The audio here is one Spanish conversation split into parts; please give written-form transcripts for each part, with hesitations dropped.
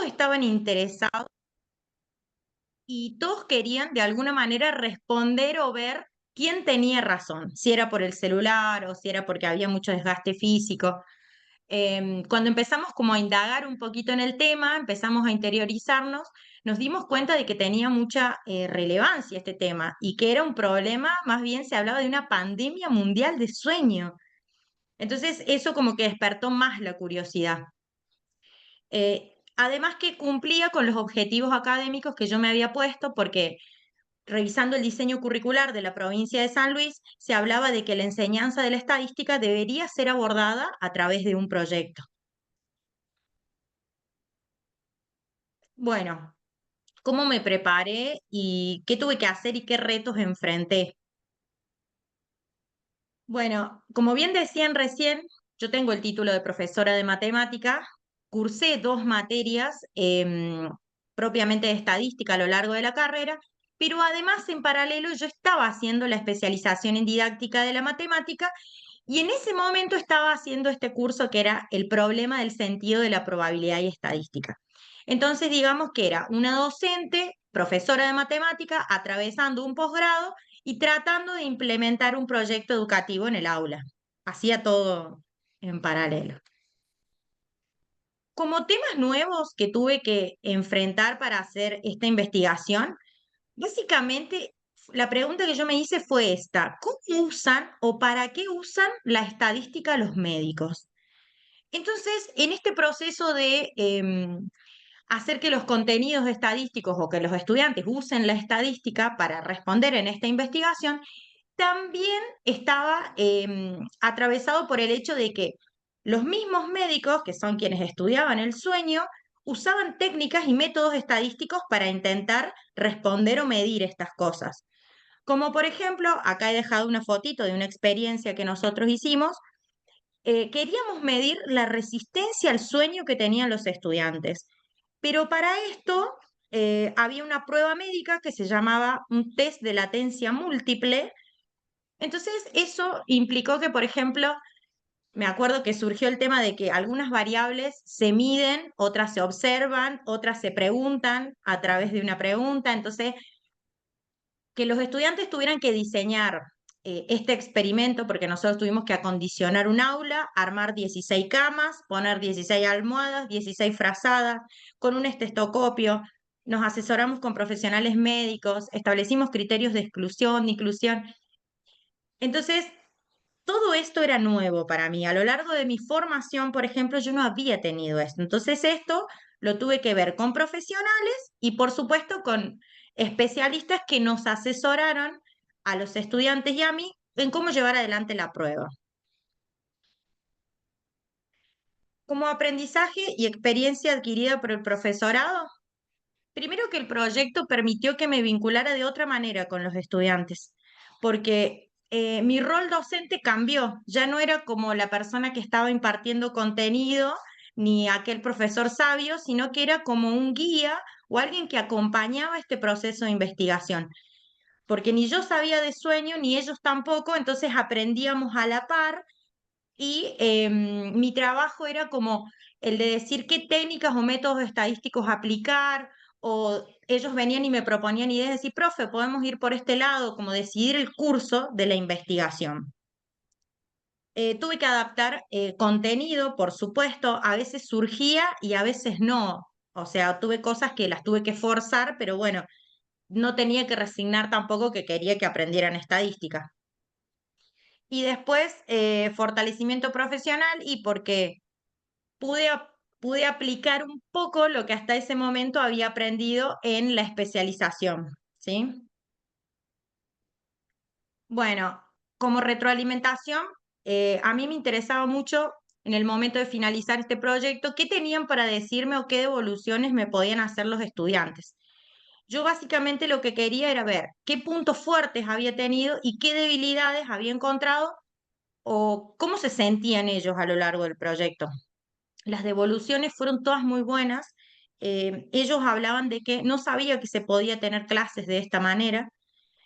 todos estaban interesados y todos querían de alguna manera responder o ver quién tenía razón, si era por el celular o si era porque había mucho desgaste físico. Cuando empezamos como a indagar un poquito en el tema, empezamos a interiorizarnos, nos dimos cuenta de que tenía mucha relevancia este tema y que era un problema, más bien se hablaba de una pandemia mundial de sueño. Entonces eso como que despertó más la curiosidad. Además que cumplía con los objetivos académicos que yo me había puesto, porque revisando el diseño curricular de la provincia de San Luis, se hablaba de que la enseñanza de la estadística debería ser abordada a través de un proyecto. Bueno, ¿cómo me preparé y qué tuve que hacer y qué retos enfrenté? Bueno, como bien decían recién, yo tengo el título de profesora de matemática, cursé dos materias propiamente de estadística a lo largo de la carrera, pero además en paralelo yo estaba haciendo la especialización en didáctica de la matemática y en ese momento estaba haciendo este curso que era el problema del sentido de la probabilidad y estadística. Entonces, digamos que era una docente, profesora de matemática, atravesando un posgrado y tratando de implementar un proyecto educativo en el aula. Hacía todo en paralelo. Como temas nuevos que tuve que enfrentar para hacer esta investigación, básicamente la pregunta que yo me hice fue esta: ¿cómo usan o para qué usan la estadística los médicos? Entonces, en este proceso de hacer que los contenidos estadísticos o que los estudiantes usen la estadística para responder en esta investigación, también estaba atravesado por el hecho de que los mismos médicos, que son quienes estudiaban el sueño, usaban técnicas y métodos estadísticos para intentar responder o medir estas cosas. Como por ejemplo, acá he dejado una fotito de una experiencia que nosotros hicimos. Queríamos medir la resistencia al sueño que tenían los estudiantes, pero para esto había una prueba médica que se llamaba un test de latencia múltiple. Entonces, eso implicó que, por ejemplo, me acuerdo que surgió el tema de que algunas variables se miden, otras se observan, otras se preguntan a través de una pregunta. Entonces, que los estudiantes tuvieran que diseñar este experimento, porque nosotros tuvimos que acondicionar un aula, armar 16 camas, poner 16 almohadas, 16 frazadas, con un estetoscopio. Nos asesoramos con profesionales médicos, establecimos criterios de exclusión, de inclusión. Entonces, todo esto era nuevo para mí. A lo largo de mi formación, por ejemplo, yo no había tenido esto. Entonces, esto lo tuve que ver con profesionales y, por supuesto, con especialistas que nos asesoraron a los estudiantes y a mí en cómo llevar adelante la prueba. Como aprendizaje y experiencia adquirida por el profesorado, primero que el proyecto permitió que me vinculara de otra manera con los estudiantes, porque mi rol docente cambió. Ya no era como la persona que estaba impartiendo contenido ni aquel profesor sabio, sino que era como un guía o alguien que acompañaba este proceso de investigación, porque ni yo sabía de sueño, ni ellos tampoco, entonces aprendíamos a la par y mi trabajo era como el de decir qué técnicas o métodos estadísticos aplicar, o ellos venían y me proponían ideas, de decir, profe, podemos ir por este lado, como decidir el curso de la investigación. Tuve que adaptar contenido, por supuesto, a veces surgía y a veces no. O sea, tuve cosas que las tuve que forzar, pero bueno, no tenía que resignar tampoco que quería que aprendieran estadística. Y después, fortalecimiento profesional y porque pude, pude aplicar un poco lo que hasta ese momento había aprendido en la especialización, ¿sí? Bueno, como retroalimentación, a mí me interesaba mucho en el momento de finalizar este proyecto, qué tenían para decirme o qué devoluciones me podían hacer los estudiantes. Yo básicamente lo que quería era ver qué puntos fuertes había tenido y qué debilidades había encontrado o cómo se sentían ellos a lo largo del proyecto. Las devoluciones fueron todas muy buenas. Ellos hablaban de que no sabía que se podía tener clases de esta manera,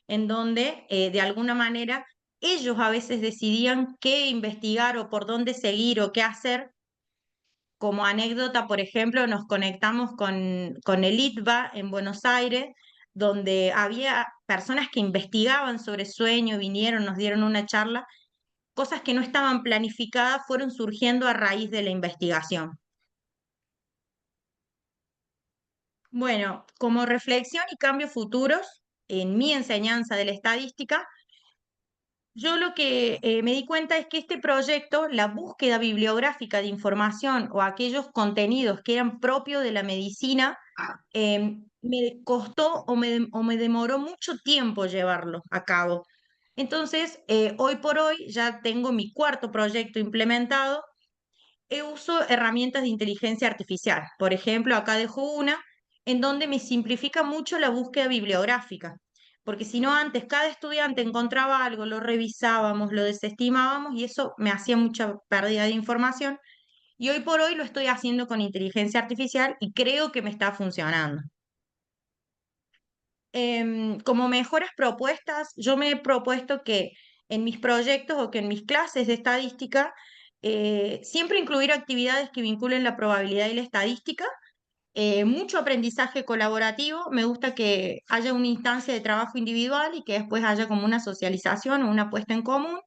en donde de alguna manera ellos a veces decidían qué investigar o por dónde seguir o qué hacer, Como anécdota, por ejemplo, nos conectamos con el ITBA en Buenos Aires, donde había personas que investigaban sobre sueño, vinieron, nos dieron una charla, cosas que no estaban planificadas fueron surgiendo a raíz de la investigación. Bueno, como reflexión y cambios futuros en mi enseñanza de la estadística, yo lo que me di cuenta es que este proyecto, la búsqueda bibliográfica de información o aquellos contenidos que eran propios de la medicina, me costó o me demoró mucho tiempo llevarlo a cabo. Entonces, hoy por hoy ya tengo mi cuarto proyecto implementado. Uso herramientas de inteligencia artificial. Por ejemplo, acá dejo una en donde me simplifica mucho la búsqueda bibliográfica, porque si no antes cada estudiante encontraba algo, lo revisábamos, lo desestimábamos y eso me hacía mucha pérdida de información. Y hoy por hoy lo estoy haciendo con inteligencia artificial y creo que me está funcionando. Como mejores propuestas, yo me he propuesto que en mis proyectos o que en mis clases de estadística, siempre incluir actividades que vinculen la probabilidad y la estadística, mucho aprendizaje colaborativo, me gusta que haya una instancia de trabajo individual y que después haya como una socialización o una puesta en común,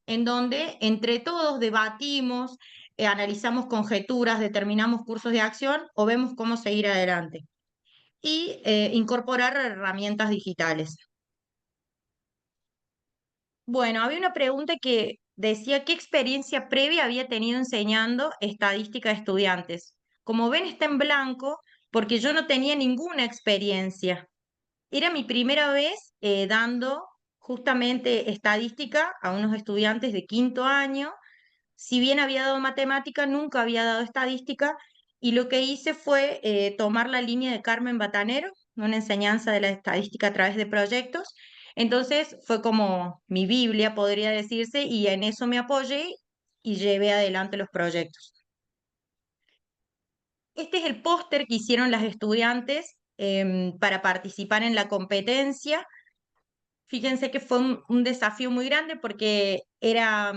en donde entre todos debatimos, analizamos conjeturas, determinamos cursos de acción o vemos cómo seguir adelante y incorporar herramientas digitales. Bueno, había una pregunta que decía, ¿qué experiencia previa había tenido enseñando estadística a estudiantes? Como ven, está en blanco porque yo no tenía ninguna experiencia. Era mi primera vez dando justamente estadística a unos estudiantes de quinto año. Si bien había dado matemática, nunca había dado estadística y lo que hice fue tomar la línea de Carmen Batanero, una enseñanza de la estadística a través de proyectos. Entonces fue como mi Biblia, podría decirse, y en eso me apoyé y llevé adelante los proyectos. Este es el póster que hicieron las estudiantes para participar en la competencia. Fíjense que fue un desafío muy grande porque era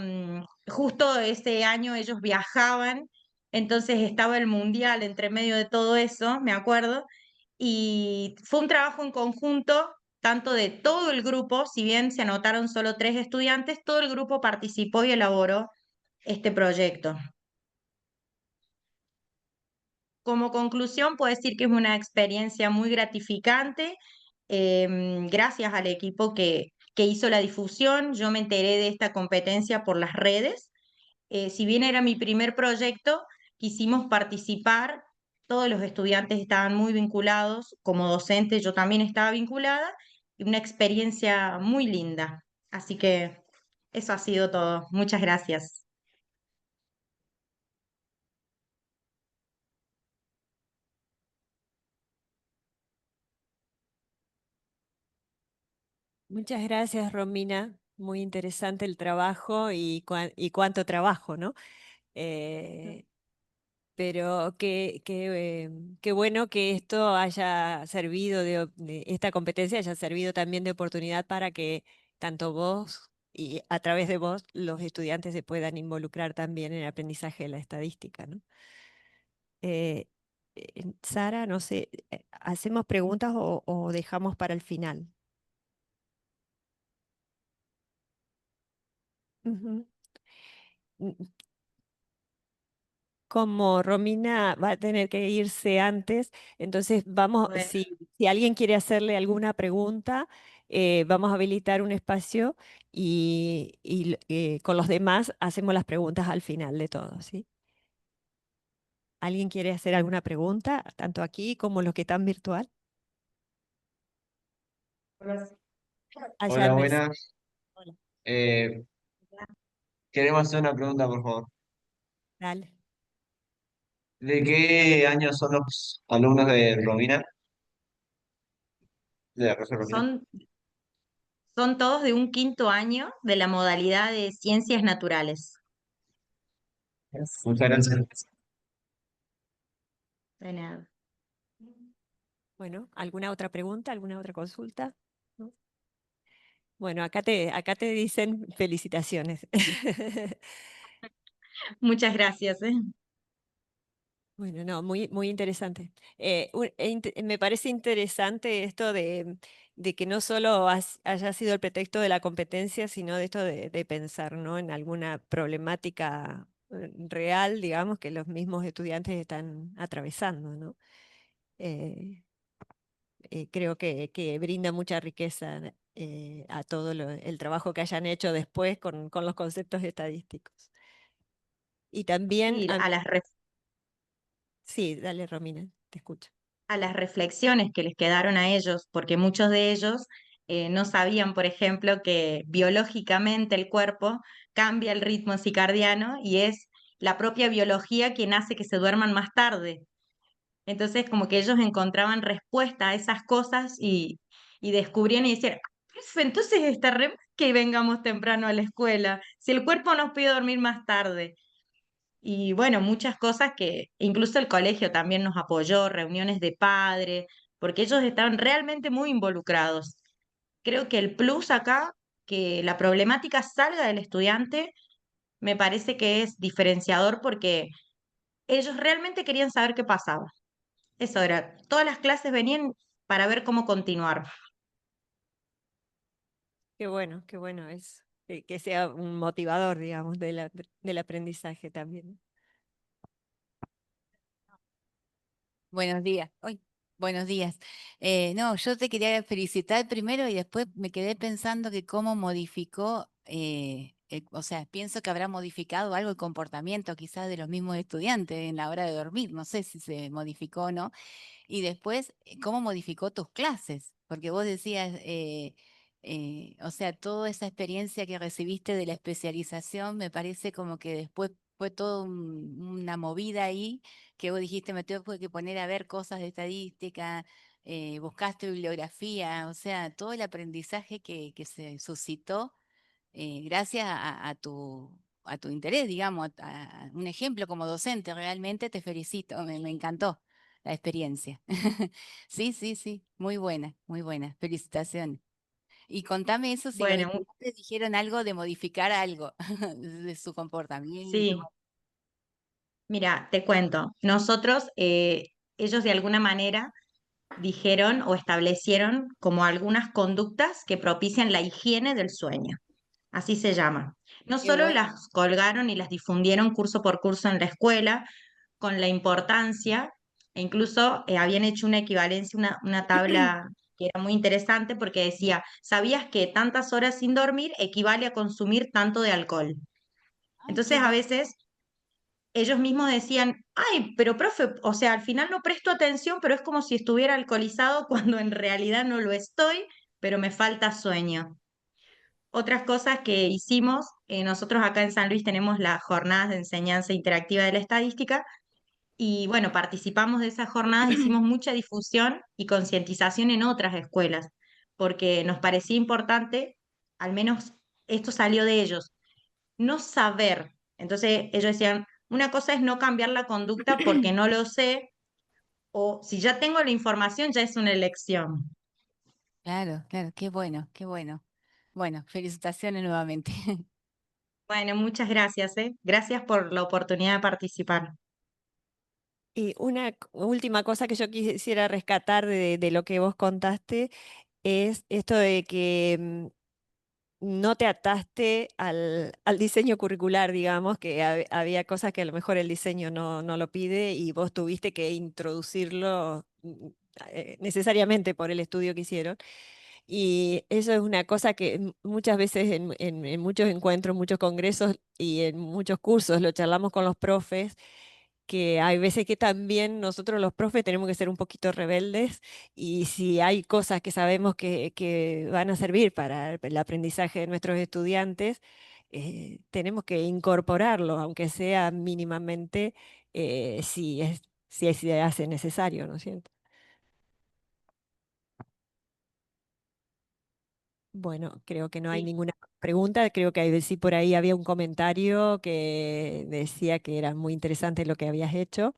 justo ese año ellos viajaban, entonces estaba el mundial entre medio de todo eso, me acuerdo, y fue un trabajo en conjunto, tanto de todo el grupo, si bien se anotaron solo 3 estudiantes, todo el grupo participó y elaboró este proyecto. Como conclusión, puedo decir que es una experiencia muy gratificante. Gracias al equipo que hizo la difusión, yo me enteré de esta competencia por las redes. Si bien era mi primer proyecto, quisimos participar. Todos los estudiantes estaban muy vinculados. Como docente, yo también estaba vinculada. Y una experiencia muy linda. Así que eso ha sido todo. Muchas gracias. Muchas gracias, Romina. Muy interesante el trabajo y cuánto trabajo, ¿no? Eh, pero qué bueno que esto haya servido esta competencia haya servido también de oportunidad para que tanto vos y a través de vos los estudiantes se puedan involucrar también en el aprendizaje de la estadística, ¿no? Eh, Sara, no sé, ¿hacemos preguntas o dejamos para el final? Ujú. Como Romina va a tener que irse antes, entonces Bueno, si alguien quiere hacerle alguna pregunta, vamos a habilitar un espacio y con los demás hacemos las preguntas al final de todo, ¿sí? ¿Alguien quiere hacer alguna pregunta, tanto aquí como los que están virtual? Allá Hola, en Mercedes. buenas. Eh, Queremos hacer una pregunta, por favor. Dale. ¿De qué año son los alumnos de Romina? De la profesora Romina. son todos de un quinto año de la modalidad de ciencias naturales. Muchas gracias. De nada. Bueno, ¿alguna otra pregunta, alguna otra consulta? ¿No? Bueno, acá te dicen felicitaciones. Muchas gracias. Bueno, no, muy, muy interesante. Me parece interesante esto de que no solo haya sido el pretexto de la competencia, sino de esto de pensar, ¿no? En alguna problemática real, digamos, que los mismos estudiantes están atravesando, ¿no? Eh, Creo que brinda mucha riqueza a todo el trabajo que hayan hecho después con los conceptos estadísticos. Y también, Y a las sí, dale, Romina, te escucho. a las reflexiones que les quedaron a ellos, porque muchos de ellos no sabían, por ejemplo, que biológicamente el cuerpo cambia el ritmo circadiano y es la propia biología quien hace que se duerman más tarde. Entonces, como que ellos encontraban respuesta a esas cosas y descubrían y decían, "Profe, entonces está re mal que vengamos temprano a la escuela, si el cuerpo nos pide dormir más tarde". Y bueno, muchas cosas que incluso el colegio también nos apoyó, reuniones de padres, porque ellos estaban realmente muy involucrados. Creo que el plus acá, que la problemática salga del estudiante, me parece que es diferenciador porque ellos realmente querían saber qué pasaba. Eso era, todas las clases venían para ver cómo continuar. Qué bueno es que sea un motivador, digamos, del aprendizaje también. Buenos días. Hoy, buenos días. No, yo te quería felicitar primero y después me quedé pensando que cómo modificó, o sea, pienso que habrá modificado algo el comportamiento quizás de los mismos estudiantes en la hora de dormir. No sé si se modificó o no. Y después, ¿cómo modificó tus clases? Porque vos decías, o sea, toda esa experiencia que recibiste de la especialización, me parece como que después fue toda una movida ahí, que vos dijiste, me tengo que poner a ver cosas de estadística, buscaste bibliografía, o sea, todo el aprendizaje que se suscitó gracias a tu interés, digamos, a un ejemplo como docente, realmente te felicito, me encantó la experiencia. Sí, sí, sí, muy buena, felicitaciones. Y contame eso si los Bueno, estudiantes dijeron algo de modificar algo de su comportamiento. sí, mira, te cuento. Nosotros, ellos de alguna manera dijeron o establecieron como algunas conductas que propician la higiene del sueño. Así se llama. No Qué solo bueno. las colgaron y las difundieron curso por curso en la escuela, con la importancia, e incluso habían hecho una equivalencia, una tabla que era muy interesante porque decía, ¿sabías que tantas horas sin dormir equivale a consumir tanto de alcohol? Ay, Entonces qué a bueno. veces ellos mismos decían, ay, pero profe, o sea, al final no presto atención, pero es como si estuviera alcoholizado cuando en realidad no lo estoy, pero me falta sueño. Otras cosas que hicimos, nosotros acá en San Luis tenemos las jornadas de enseñanza interactiva de la estadística y bueno, participamos de esas jornadas, hicimos mucha difusión y concientización en otras escuelas, porque nos parecía importante, al menos esto salió de ellos, no saber. Entonces ellos decían, una cosa es no cambiar la conducta porque no lo sé, o si ya tengo la información ya es una elección. Claro, claro, qué bueno, qué bueno. Bueno, felicitaciones nuevamente. Bueno, muchas gracias, ¿eh? Gracias por la oportunidad de participar. Y una última cosa que yo quisiera rescatar de lo que vos contaste es esto de que no te ataste al diseño curricular, digamos, que había cosas que a lo mejor el diseño no lo pide y vos tuviste que introducirlo necesariamente por el estudio que hicieron. Y eso es una cosa que muchas veces en muchos encuentros, muchos congresos y en muchos cursos lo charlamos con los profes, que hay veces que también nosotros los profes tenemos que ser un poquito rebeldes y si hay cosas que sabemos que van a servir para el aprendizaje de nuestros estudiantes, tenemos que incorporarlo, aunque sea mínimamente, si se hace necesario, ¿no es cierto? Bueno, creo que no hay Sí. ninguna pregunta. Creo que sí por ahí había un comentario que decía que era muy interesante lo que habías hecho.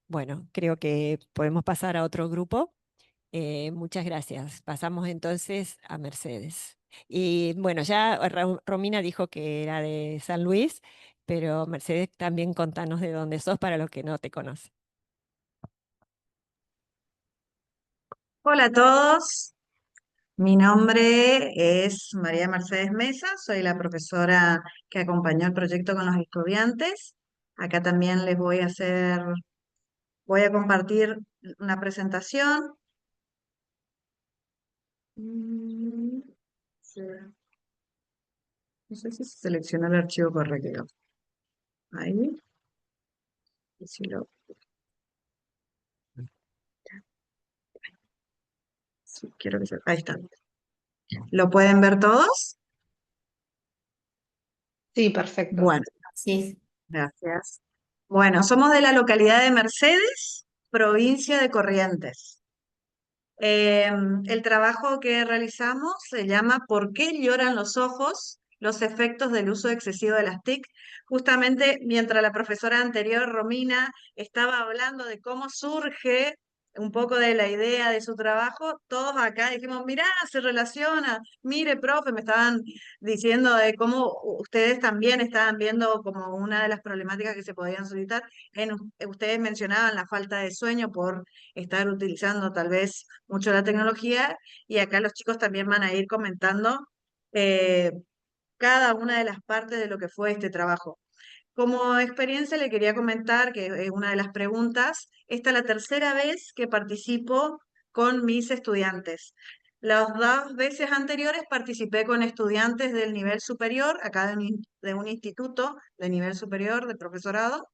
Bueno, creo que podemos pasar a otro grupo. Muchas gracias. Pasamos entonces a Mercedes. Y bueno, ya Romina dijo que era de San Luis. Pero Mercedes, también contanos de dónde sos para los que no te conocen. Hola a todos, mi nombre es María Mercedes Mesa, soy la profesora que acompañó el proyecto con los estudiantes. Acá también voy a compartir una presentación. Sí. No sé si se selecciona el archivo correcto. Ahí. Y si sí, ahí está. ¿Lo pueden ver todos? Sí, perfecto. Bueno, Sí. gracias. Bueno, somos de la localidad de Mercedes, provincia de Corrientes. El trabajo que realizamos se llama ¿Por qué lloran los ojos? Los efectos del uso excesivo de las TIC. Justamente mientras la profesora anterior, Romina, estaba hablando de cómo surge un poco de la idea de su trabajo, todos acá dijimos, mirá, se relaciona, mire, profe, me estaban diciendo de cómo ustedes también estaban viendo como una de las problemáticas que se podían suscitar. Ustedes mencionaban la falta de sueño por estar utilizando tal vez mucho la tecnología, y acá los chicos también van a ir comentando eh, cada una de las partes de lo que fue este trabajo. Como experiencia le quería comentar que es una de las preguntas, esta es la tercera vez que participo con mis estudiantes. Las dos veces anteriores participé con estudiantes del nivel superior, acá de un instituto de nivel superior de profesorado,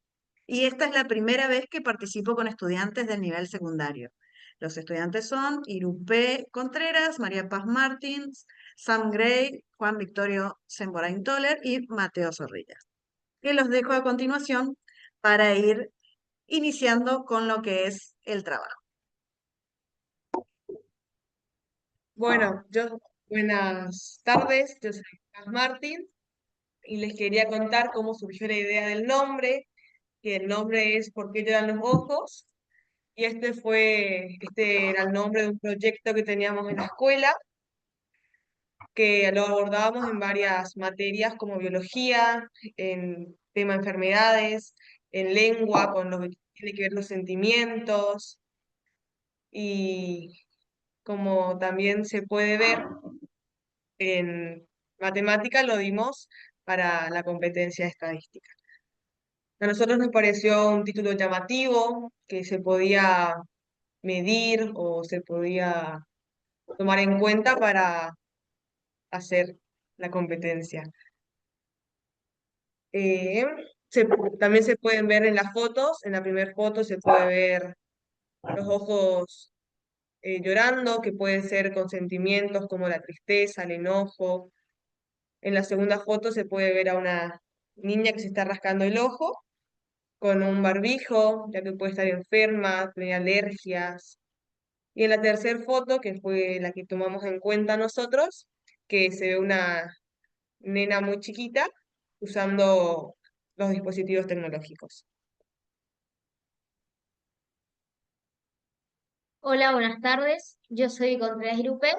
y esta es la primera vez que participo con estudiantes del nivel secundario. Los estudiantes son Irupé Contreras, María Paz Martins, Sam Gray, Juan Victorio Semborain Toller y Mateo Zorrilla. Que los dejo a continuación para ir iniciando con lo que es el trabajo. Bueno, buenas tardes, yo soy Paz Martín y les quería contar cómo surgió la idea del nombre, que el nombre es ¿Por qué lloran los ojos? Y este era el nombre de un proyecto que teníamos en la escuela, que lo abordábamos en varias materias como biología, en tema enfermedades, en lengua, con lo que tiene que ver los sentimientos, y como también se puede ver, en matemática lo dimos para la competencia de estadística. A nosotros nos pareció un título llamativo, que se podía medir o se podía tomar en cuenta para hacer la competencia. Eh, También se pueden ver en las fotos, en la primera foto se puede ver los ojos llorando, que pueden ser con sentimientos como la tristeza, el enojo. En la segunda foto se puede ver a una niña que se está rascando el ojo con un barbijo, ya que puede estar enferma, tener alergias. Y en la tercera foto, que fue la que tomamos en cuenta nosotros, que se ve una nena muy chiquita usando los dispositivos tecnológicos. Hola, buenas tardes. Yo soy Contreras Irupe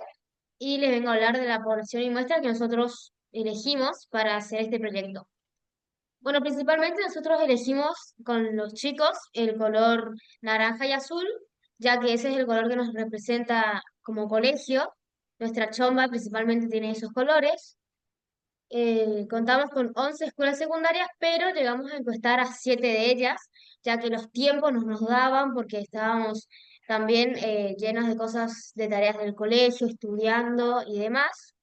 y les vengo a hablar de la población y muestra que nosotros elegimos para hacer este proyecto. Bueno, principalmente nosotros elegimos con los chicos el color naranja y azul, ya que ese es el color que nos representa como colegio. Nuestra chomba principalmente tiene esos colores. Contamos con 11 escuelas secundarias, pero llegamos a encuestar a 7 de ellas, ya que los tiempos nos daban porque estábamos también llenos de cosas, de tareas del colegio, estudiando y demás.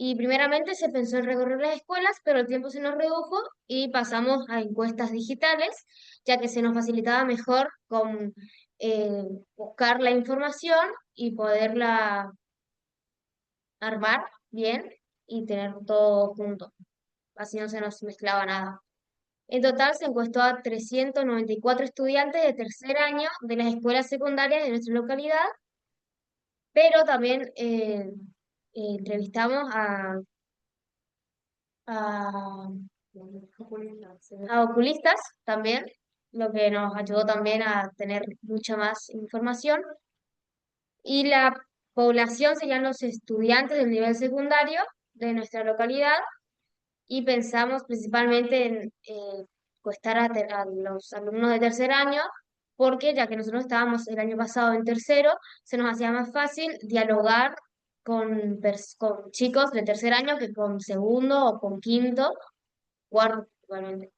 Y primeramente se pensó en recorrer las escuelas, pero el tiempo se nos redujo y pasamos a encuestas digitales, ya que se nos facilitaba mejor con eh, buscar la información y poderla armar bien y tener todo junto. Así no se nos mezclaba nada. En total se encuestó a 394 estudiantes de tercer año de las escuelas secundarias de nuestra localidad, pero también entrevistamos a, a oculistas también, lo que nos ayudó también a tener mucha más información. Y la población serían los estudiantes del nivel secundario de nuestra localidad, y pensamos principalmente en cuestar a los alumnos de tercer año, porque ya que nosotros estábamos el año pasado en tercero, se nos hacía más fácil dialogar con chicos de tercer año que con segundo o con quinto, cuarto, igualmente.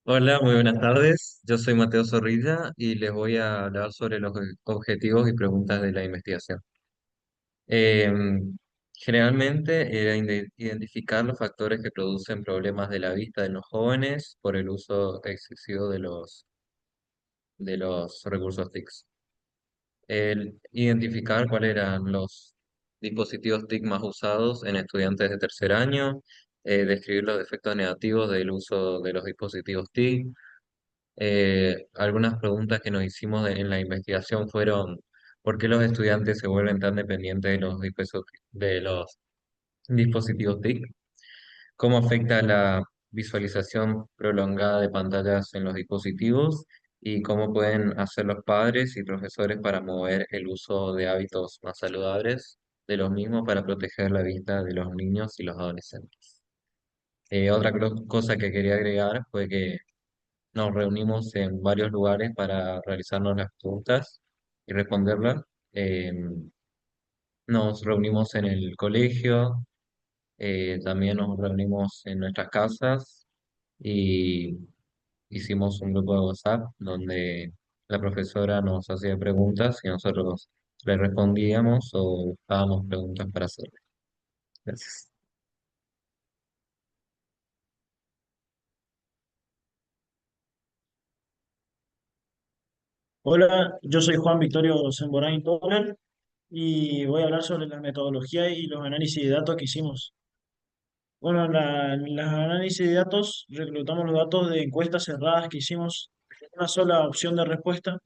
Hola, muy buenas tardes. Yo soy Mateo Zorrilla y les voy a hablar sobre los objetivos y preguntas de la investigación. Generalmente era identificar los factores que producen problemas de la vista de los jóvenes por el uso excesivo de los recursos TICs. El identificar cuáles eran los dispositivos TIC más usados en estudiantes de tercer año, describir los efectos negativos del uso de los dispositivos TIC. Algunas preguntas que nos hicimos en la investigación fueron: ¿por qué los estudiantes se vuelven tan dependientes de de los dispositivos TIC? ¿Cómo afecta la visualización prolongada de pantallas en los dispositivos? ¿Y cómo pueden hacer los padres y profesores para mover el uso de hábitos más saludables de los mismos para proteger la vista de los niños y los adolescentes? Otra cosa que quería agregar fue que nos reunimos en varios lugares para realizarnos las preguntas y responderlas. Eh, Nos reunimos en el colegio, también nos reunimos en nuestras casas y hicimos un grupo de WhatsApp donde la profesora nos hacía preguntas y nosotros le respondíamos o buscábamos preguntas para hacerle. Gracias. Hola, yo soy Juan Victorio Semborain Toller y voy a hablar sobre la metodología y los análisis de datos que hicimos. Bueno, en los análisis de datos reclutamos los datos de encuestas cerradas que hicimos, una sola opción de respuesta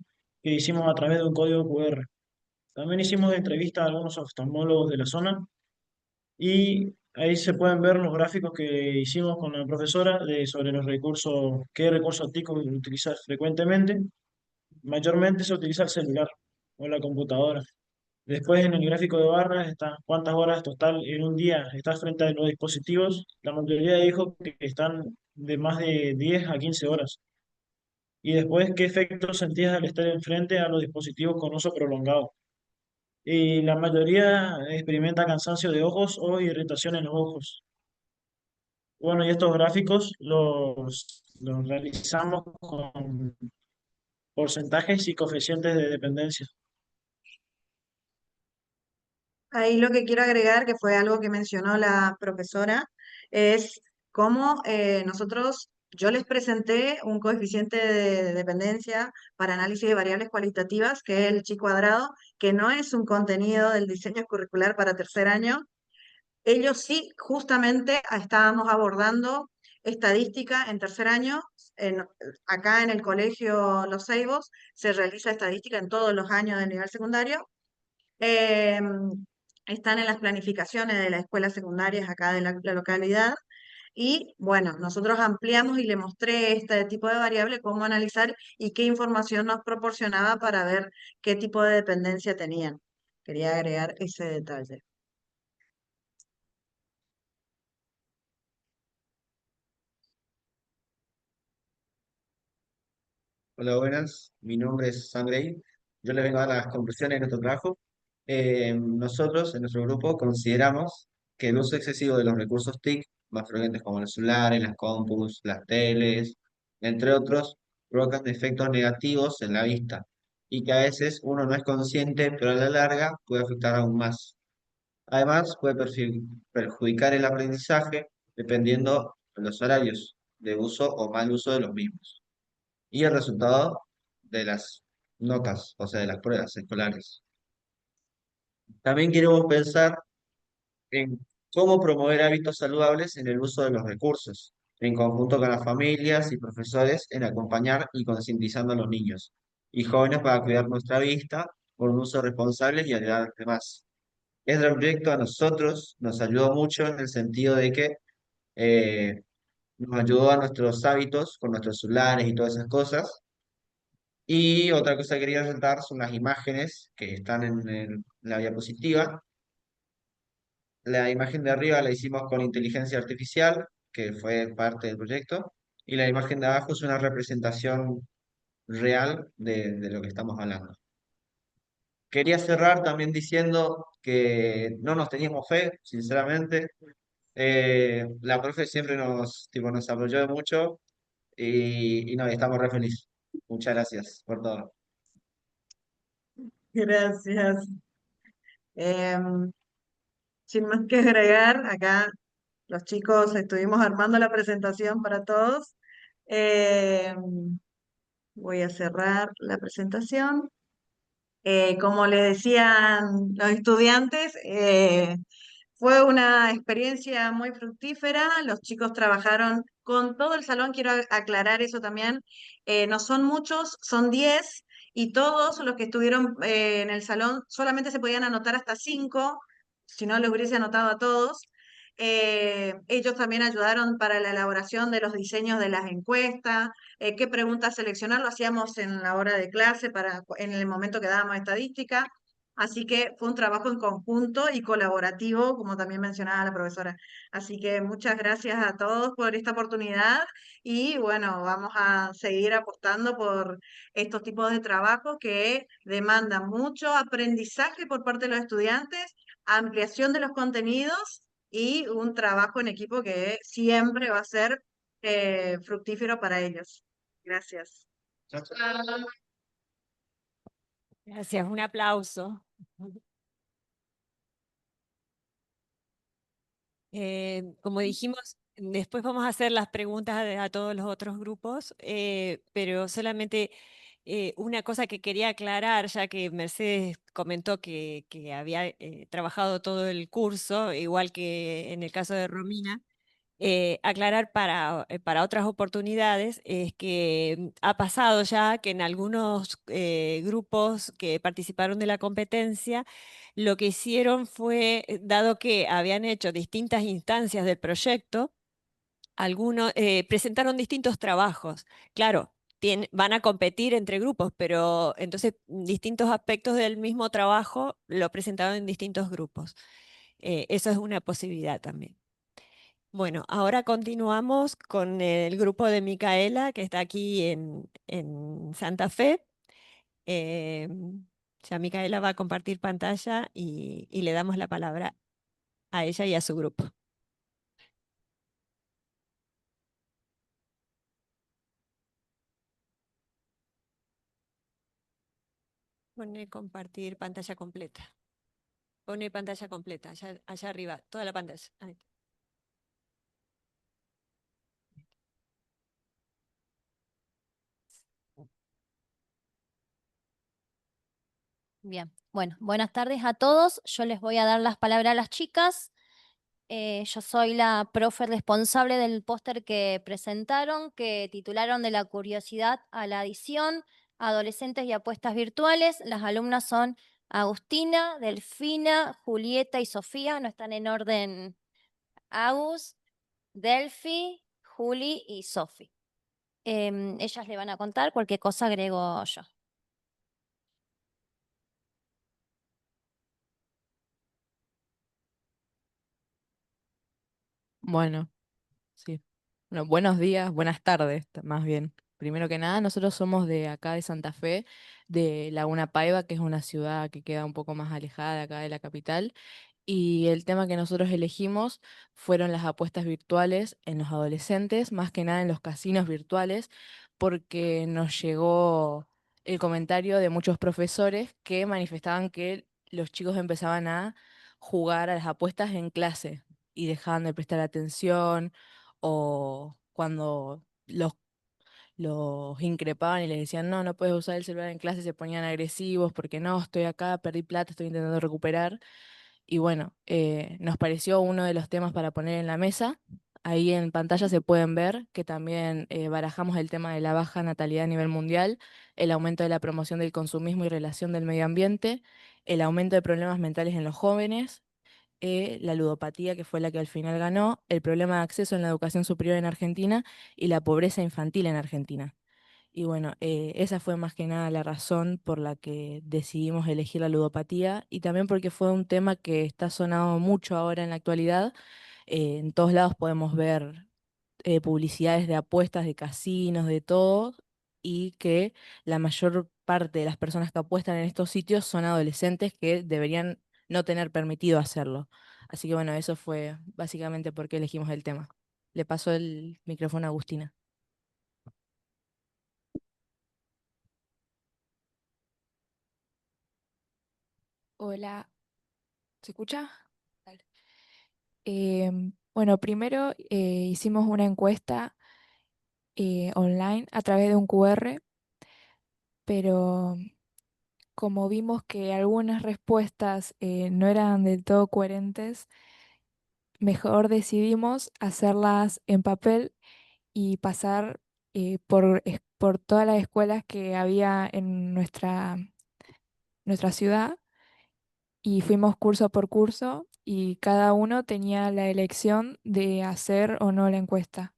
que hicimos a través de un código QR. También hicimos entrevistas a algunos oftalmólogos de la zona y ahí se pueden ver los gráficos que hicimos con la profesora sobre los recursos, qué recursos TIC utilizar frecuentemente. Mayormente se utiliza el celular o la computadora. Después en el gráfico de barras está cuántas horas total en un día estás frente a los dispositivos. La mayoría dijo que están de más de 10 a 15 horas. Y después qué efectos sentías al estar enfrente a los dispositivos con uso prolongado. Y la mayoría experimenta cansancio de ojos o irritación en los ojos. Bueno, y estos gráficos los realizamos con porcentajes y coeficientes de dependencia. Ahí lo que quiero agregar, que fue algo que mencionó la profesora, es cómo yo les presenté un coeficiente de dependencia para análisis de variables cualitativas, que es el chi cuadrado, que no es un contenido del diseño curricular para tercer año. Ellos sí, justamente estábamos abordando estadística en tercer año. Acá en el colegio Los Ceibos se realiza estadística en todos los años del nivel secundario. Eh, Están en las planificaciones de las escuelas secundarias acá de la localidad. Y bueno, nosotros ampliamos y le mostré este tipo de variable, cómo analizar y qué información nos proporcionaba para ver qué tipo de dependencia tenían. Quería agregar ese detalle. Hola, buenas. Mi nombre es Sandrey. Yo les vengo a dar las conclusiones de nuestro trabajo. Nosotros, en nuestro grupo, consideramos que el uso excesivo de los recursos TIC, más frecuentes como los celulares, las compus, las teles, entre otros, provocan efectos negativos en la vista y que a veces uno no es consciente, pero a la larga puede afectar aún más. Además, puede perjudicar el aprendizaje dependiendo de los horarios de uso o mal uso de los mismos y el resultado de las notas, o sea, de las pruebas escolares. También queremos pensar en cómo promover hábitos saludables en el uso de los recursos, en conjunto con las familias y profesores en acompañar y concientizando a los niños y jóvenes para cuidar nuestra vista por un uso responsable y ayudar a los demás. Este proyecto a nosotros nos ayudó mucho en el sentido de que eh, nos ayudó a nuestros hábitos con nuestros celulares y todas esas cosas, Y otra cosa que quería resaltar son las imágenes que están en la diapositiva. La imagen de arriba la hicimos con inteligencia artificial, que fue parte del proyecto, y la imagen de abajo es una representación real de lo que estamos hablando. Quería cerrar también diciendo que no nos teníamos fe, sinceramente. La profe siempre tipo, nos apoyó mucho y no, estamos re felices. Muchas gracias por todo. Gracias. Em, Sin más que agregar, acá los chicos estuvimos armando la presentación para todos. Voy a cerrar la presentación. Como le decían los estudiantes, fue una experiencia muy fructífera. Los chicos trabajaron con todo el salón. Quiero aclarar eso también. No son muchos, son 10 y todos los que estuvieron en el salón solamente se podían anotar hasta 5, si no lo hubiese anotado a todos. Ellos también ayudaron para la elaboración de los diseños de las encuestas, qué preguntas seleccionar, lo hacíamos en la hora de clase, en el momento que dábamos estadística. Así que fue un trabajo en conjunto y colaborativo, como también mencionaba la profesora. Así que muchas gracias a todos por esta oportunidad y bueno, vamos a seguir apostando por estos tipos de trabajos que demandan mucho aprendizaje por parte de los estudiantes, ampliación de los contenidos y un trabajo en equipo que siempre va a ser fructífero para ellos. Gracias. Gracias, un aplauso. Como dijimos, después vamos a hacer las preguntas a todos los otros grupos, pero solamente una cosa que quería aclarar, ya que Mercedes comentó que había trabajado todo el curso, igual que en el caso de Romina. Aclarar para otras oportunidades es que ha pasado ya que en algunos grupos que participaron de la competencia, lo que hicieron fue, dado que habían hecho distintas instancias del proyecto, algunos presentaron distintos trabajos. Claro, van a competir entre grupos, pero entonces distintos aspectos del mismo trabajo lo presentaron en distintos grupos. Eso es una posibilidad también. Bueno, ahora continuamos con el grupo de Micaela, que está aquí en Santa Fe. Ya Micaela va a compartir pantalla y le damos la palabra a ella y a su grupo. Pone compartir pantalla completa. Pone pantalla completa, allá arriba, toda la pantalla. Ahí. Bien, bueno, buenas tardes a todos. Yo les voy a dar las palabras a las chicas. Yo soy la profe responsable del póster que presentaron, que titularon De la curiosidad a la adición, adolescentes y apuestas virtuales. Las alumnas son Agustina, Delfina, Julieta y Sofía. No están en orden. Agus, Delfi, Juli y Sofi. Ellas le van a contar, cualquier cosa agrego yo. Bueno, sí. Bueno, buenos días, buenas tardes, más bien. Primero que nada, nosotros somos de acá de Santa Fe, de Laguna Paiva, que es una ciudad que queda un poco más alejada de acá de la capital. Y el tema que nosotros elegimos fueron las apuestas virtuales en los adolescentes, más que nada en los casinos virtuales, porque nos llegó el comentario de muchos profesores que manifestaban que los chicos empezaban a jugar a las apuestas en clase y dejaban de prestar atención o cuando los increpaban y les decían, no, no puedes usar el celular en clase, se ponían agresivos porque no, estoy acá, perdí plata, estoy intentando recuperar. Y bueno, nos pareció uno de los temas para poner en la mesa. Ahí en pantalla se pueden ver que también barajamos el tema de la baja natalidad a nivel mundial, el aumento de la promoción del consumismo y relación del medio ambiente, el aumento de problemas mentales en los jóvenes, la ludopatía, que fue la que al final ganó, el problema de acceso en la educación superior en Argentina y la pobreza infantil en Argentina. Y bueno, esa fue más que nada la razón por la que decidimos elegir la ludopatía y también porque fue un tema que está sonado mucho ahora en la actualidad. En todos lados podemos ver publicidades de apuestas, de casinos, de todo, y que la mayor parte de las personas que apuestan en estos sitios son adolescentes que deberían no tener permitido hacerlo. Así que bueno, eso fue básicamente por qué elegimos el tema. Le paso el micrófono a Agustina. Hola, ¿se escucha? Vale. Bueno, primero hicimos una encuesta online a través de un QR, pero como vimos que algunas respuestas no eran del todo coherentes, mejor decidimos hacerlas en papel y pasar por todas las escuelas que había en nuestra ciudad y fuimos curso por curso y cada uno tenía la elección de hacer o no la encuesta.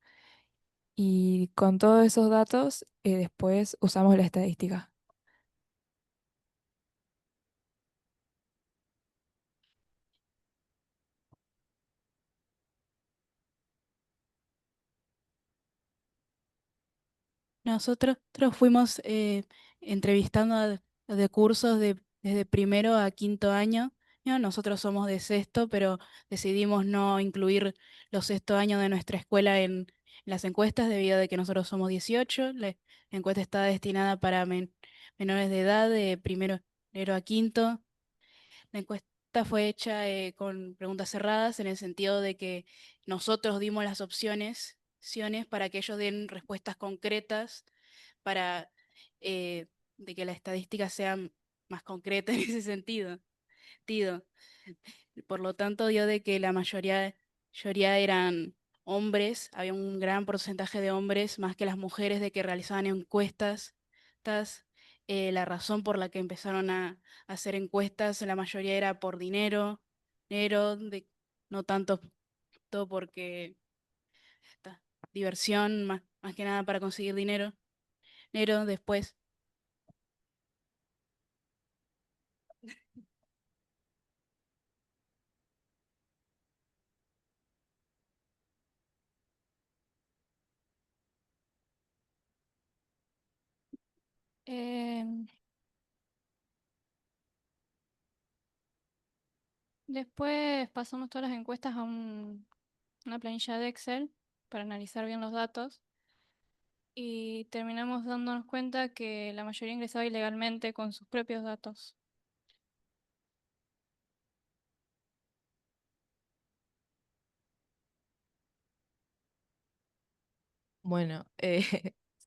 Y con todos esos datos, después usamos la estadística. Nosotros fuimos entrevistando de cursos desde primero a quinto año. ¿No? Nosotros somos de sexto, pero decidimos no incluir los sexto años de nuestra escuela en las encuestas debido a que nosotros somos 18. La encuesta está destinada para menores de edad de primero a quinto. La encuesta fue hecha con preguntas cerradas en el sentido de que nosotros dimos las opciones para que ellos den respuestas concretas para de que la estadística sea más concreta en ese sentido. Tido. Por lo tanto, dio de que la mayoría eran hombres, había un gran porcentaje de hombres más que las mujeres de que realizaban encuestas. La razón por la que empezaron a hacer encuestas, la mayoría era por dinero, no tanto todo porque ta, diversión, más que nada para conseguir dinero después. Em, Después pasamos todas las encuestas a una planilla de Excel para analizar bien los datos y terminamos dándonos cuenta que la mayoría ingresaba ilegalmente con sus propios datos. Bueno,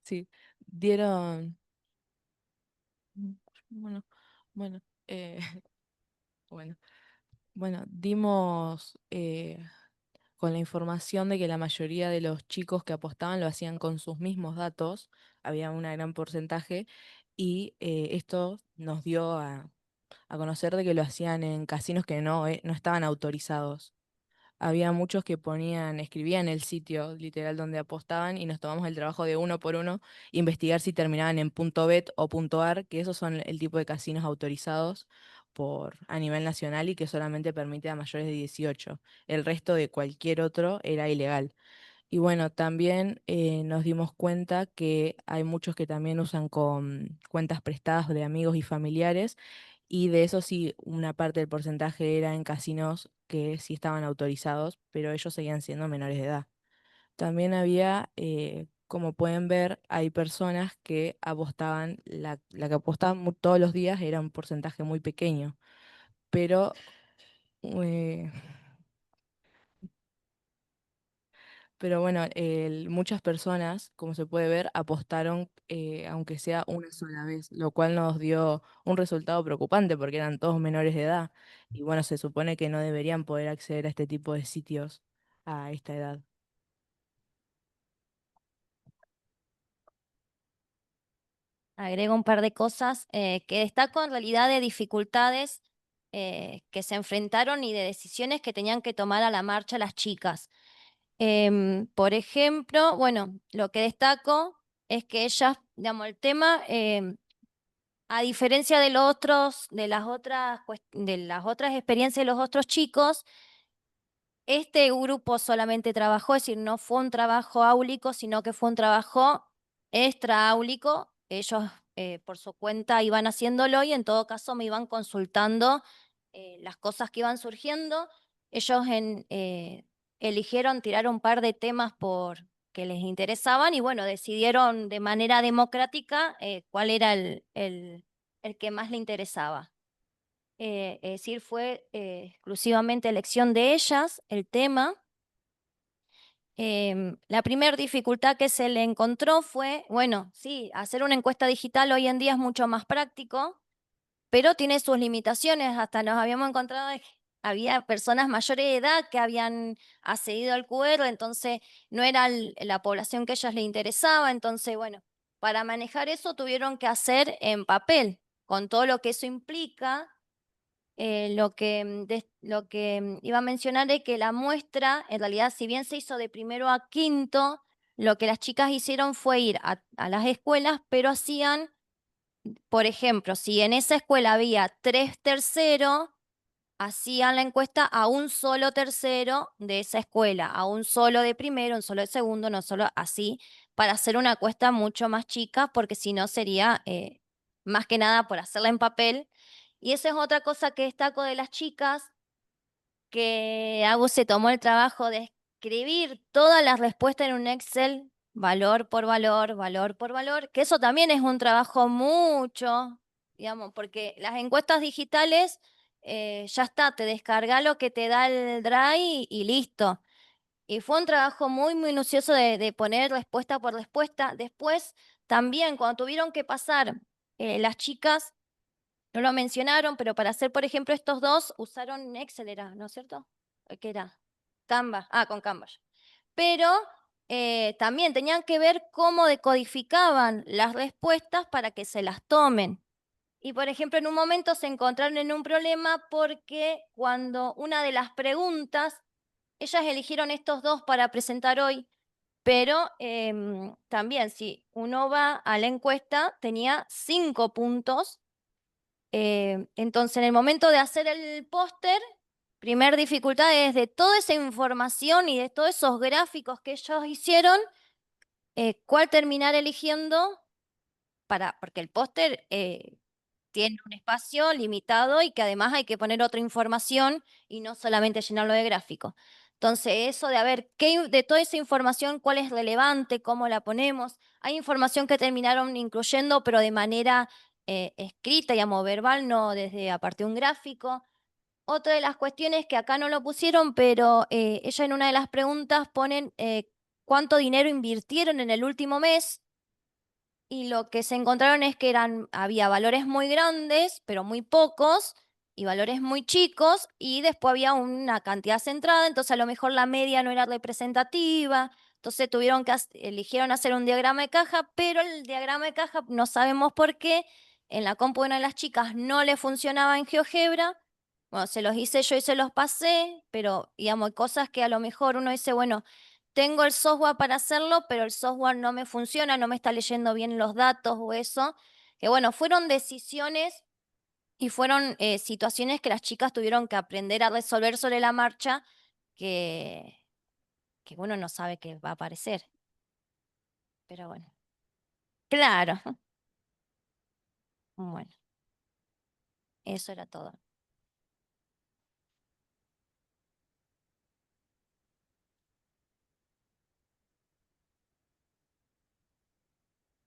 sí, dieron, bueno, bueno, eh, bueno, dimos con la información de que la mayoría de los chicos que apostaban lo hacían con sus mismos datos, había un gran porcentaje, y esto nos dio a conocer de que lo hacían en casinos que no estaban autorizados. Había muchos que escribían el sitio literal donde apostaban y nos tomamos el trabajo de uno por uno investigar si terminaban en .bet o .ar, que esos son el tipo de casinos autorizados a nivel nacional y que solamente permite a mayores de 18. El resto de cualquier otro era ilegal. Y bueno, también nos dimos cuenta que hay muchos que también usan con cuentas prestadas de amigos y familiares, y de eso sí, una parte del porcentaje era en casinos que sí estaban autorizados, pero ellos seguían siendo menores de edad. También había, como pueden ver, hay personas que apostaban, la que apostaban todos los días era un porcentaje muy pequeño, pero eh, Pero bueno, muchas personas, como se puede ver, apostaron aunque sea una sola vez, lo cual nos dio un resultado preocupante porque eran todos menores de edad. Y bueno, se supone que no deberían poder acceder a este tipo de sitios a esta edad. Agrego un par de cosas que destaco en realidad de dificultades que se enfrentaron y de decisiones que tenían que tomar a la marcha las chicas. Por ejemplo, bueno, lo que destaco es que ellas, digamos, el tema, a diferencia de los otros, de las otras experiencias de los otros chicos, este grupo solamente trabajó, es decir, no fue un trabajo áulico, sino que fue un trabajo extraáulico. Ellos por su cuenta iban haciéndolo y en todo caso me iban consultando las cosas que iban surgiendo. Ellos eligieron tirar un par de temas que les interesaban y bueno, decidieron de manera democrática cuál era el que más le interesaba. Es decir, fue exclusivamente elección de ellas el tema. La primera dificultad que se le encontró fue, bueno, sí, hacer una encuesta digital hoy en día es mucho más práctico, pero tiene sus limitaciones. Hasta nos habíamos encontrado de que había personas mayores de edad que habían accedido al QR, entonces no era la población que a ellas les interesaba. Entonces, bueno, para manejar eso tuvieron que hacer en papel, con todo lo que eso implica. Lo que iba a mencionar es que la muestra, en realidad, si bien se hizo de primero a quinto, lo que las chicas hicieron fue ir a las escuelas, pero hacían, por ejemplo, si en esa escuela había 3 terceros, hacían la encuesta a un solo tercero de esa escuela, a un solo de primero, un solo de segundo, no solo así, para hacer una encuesta mucho más chica, porque si no sería más que nada por hacerla en papel. Y esa es otra cosa que destaco de las chicas, que Agus se tomó el trabajo de escribir todas las respuestas en un Excel, valor por valor, que eso también es un trabajo mucho, digamos, porque las encuestas digitales, ya está, te descarga lo que te da el Drive y listo. Y fue un trabajo muy minucioso de poner respuesta por respuesta. Después, también, cuando tuvieron que pasar las chicas, no lo mencionaron, pero para hacer, por ejemplo, estos dos, usaron Excel, era, ¿no es cierto? ¿Qué era? Canva. Ah, con Canva. Pero también tenían que ver cómo decodificaban las respuestas para que se las tomen. Y, por ejemplo, en un momento se encontraron en un problema porque cuando una de las preguntas, ellas eligieron estos dos para presentar hoy, pero también si uno va a la encuesta, tenía 5 puntos. Entonces, en el momento de hacer el póster, primer dificultad es de toda esa información y de todos esos gráficos que ellos hicieron, cuál terminar eligiendo porque el póster tiene un espacio limitado y que además hay que poner otra información y no solamente llenarlo de gráficos. Entonces, eso de a ver de toda esa información, cuál es relevante, cómo la ponemos. Hay información que terminaron incluyendo, pero de manera escrita, digamos, verbal, no desde a partir de un gráfico. Otra de las cuestiones que acá no lo pusieron, pero ella en una de las preguntas ponen cuánto dinero invirtieron en el último mes. Y lo que se encontraron es que había valores muy grandes, pero muy pocos, y valores muy chicos, y después había una cantidad centrada, entonces a lo mejor la media no era representativa, entonces eligieron hacer un diagrama de caja, pero el diagrama de caja no sabemos por qué, en la compu de una de las chicas no le funcionaba en GeoGebra. Bueno, se los hice yo y se los pasé, pero digamos, hay cosas que a lo mejor uno dice, bueno, tengo el software para hacerlo, pero el software no me funciona, no me está leyendo bien los datos o eso. Que bueno, fueron decisiones y fueron situaciones que las chicas tuvieron que aprender a resolver sobre la marcha, que, que uno no sabe qué va a aparecer. Pero bueno, claro. Bueno, eso era todo.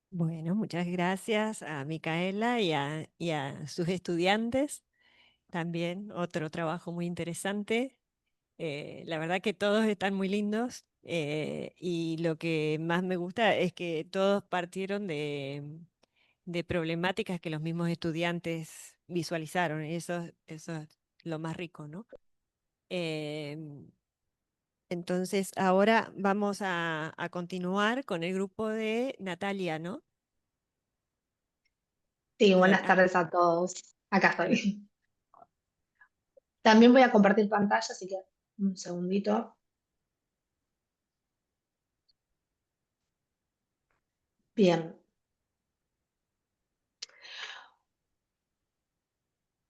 Bueno, muchas gracias a Micaela y a sus estudiantes. También otro trabajo muy interesante. La verdad que todos están muy lindos y lo que más me gusta es que todos partieron de problemáticas que los mismos estudiantes visualizaron. Y eso es lo más rico, ¿no? Em, entonces, ahora vamos a continuar con el grupo de Natalia, ¿no? Sí, buenas Nata- tardes a todos. Acá estoy. También voy a compartir pantalla, así que un segundito. Bien.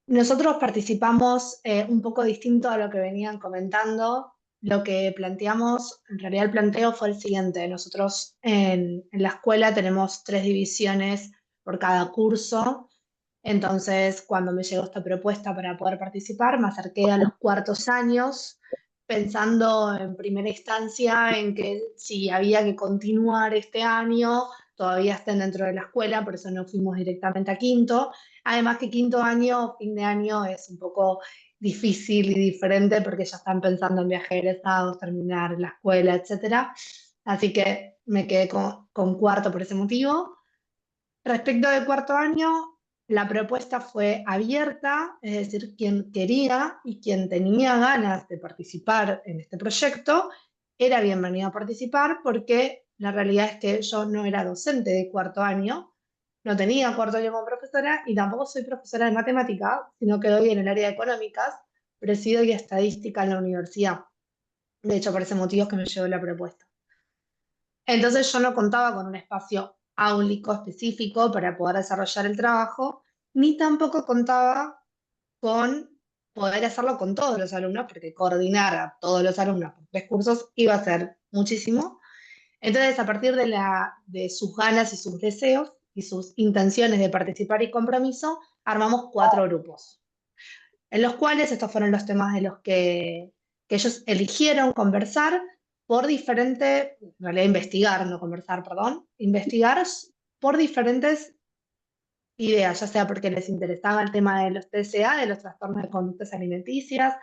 Nosotros participamos un poco distinto a lo que venían comentando. Lo que planteamos, en realidad el planteo fue el siguiente. Nosotros en la escuela tenemos 3 divisiones por cada curso. Entonces, cuando me llegó esta propuesta para poder participar, me acerqué a los cuartos años, pensando en primera instancia en que si había que continuar este año, todavía estén dentro de la escuela, por eso no fuimos directamente a quinto. Además que quinto año, fin de año, es un poco difícil y diferente porque ya están pensando en viajes egresados, terminar la escuela, etc. Así que me quedé con cuarto por ese motivo. Respecto del cuarto año, la propuesta fue abierta, es decir, quien quería y quien tenía ganas de participar en este proyecto era bienvenido a participar, porque la realidad es que yo no era docente de cuarto año, no tenía cuarto año como profesora y tampoco soy profesora de matemática, sino que doy en el área de económicas, presido y estadística en la universidad. De hecho, por ese motivo es que me llegó la propuesta. Entonces yo no contaba con un espacio áulico específico para poder desarrollar el trabajo, ni tampoco contaba con poder hacerlo con todos los alumnos, porque coordinar a todos los alumnos por 3 cursos iba a ser muchísimo. Entonces, a partir de sus ganas y sus deseos y sus intenciones de participar y compromiso, armamos 4 grupos, en los cuales estos fueron los temas de los que ellos eligieron conversar por diferente, en realidad investigar, no conversar, perdón, investigar por diferentes ideas, ya sea porque les interesaba el tema de los TCA, de los trastornos de conductas alimenticias.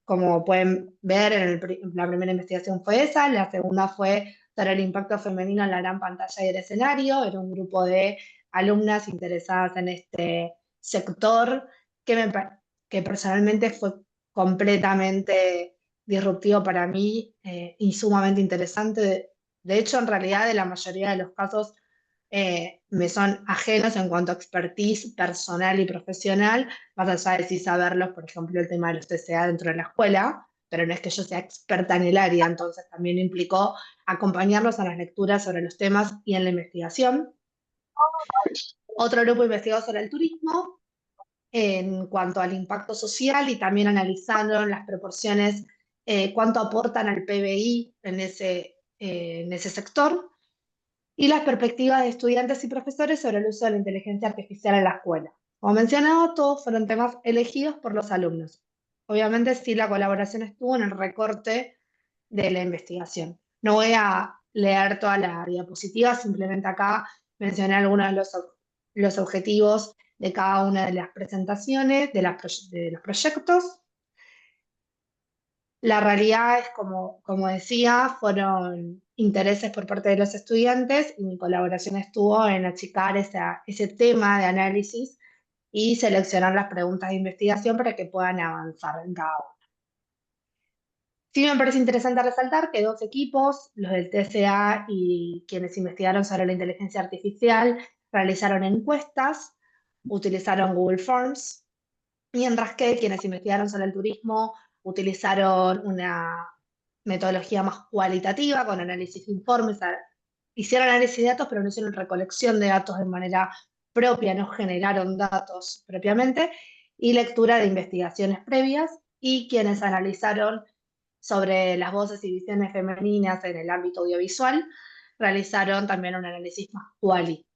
Como pueden ver, la primera investigación fue esa, la segunda fue sobre el impacto femenino en la gran pantalla y el escenario. Era un grupo de alumnas interesadas en este sector que personalmente fue completamente disruptivo para mí y sumamente interesante. De hecho, en realidad, de la mayoría de los casos me son ajenos en cuanto a expertise personal y profesional, más allá de sí saberlos, por ejemplo, el tema de los TCA dentro de la escuela, pero no es que yo sea experta en el área, entonces también implicó acompañarlos a las lecturas sobre los temas y en la investigación. Otro grupo investigó sobre el turismo en cuanto al impacto social y también analizaron las proporciones, cuánto aportan al PBI en ese sector, y las perspectivas de estudiantes y profesores sobre el uso de la inteligencia artificial en la escuela. Como mencionado, todos fueron temas elegidos por los alumnos. Obviamente sí, la colaboración estuvo en el recorte de la investigación. No voy a leer toda la diapositiva, simplemente acá mencioné algunos de los objetivos de cada una de las presentaciones, de los proyectos. La realidad es, como decía, fueron intereses por parte de los estudiantes y mi colaboración estuvo en achicar ese tema de análisis y seleccionar las preguntas de investigación para que puedan avanzar en cada uno. Sí me parece interesante resaltar que 2 equipos, los del TCA y quienes investigaron sobre la inteligencia artificial, realizaron encuestas, utilizaron Google Forms, y en Rasquet, quienes investigaron sobre el turismo, utilizaron una metodología más cualitativa con análisis de informes. Hicieron análisis de datos, pero no hicieron recolección de datos de manera propia, no generaron datos propiamente, y lectura de investigaciones previas. Y quienes analizaron sobre las voces y visiones femeninas en el ámbito audiovisual, realizaron también un análisis más cualitativo.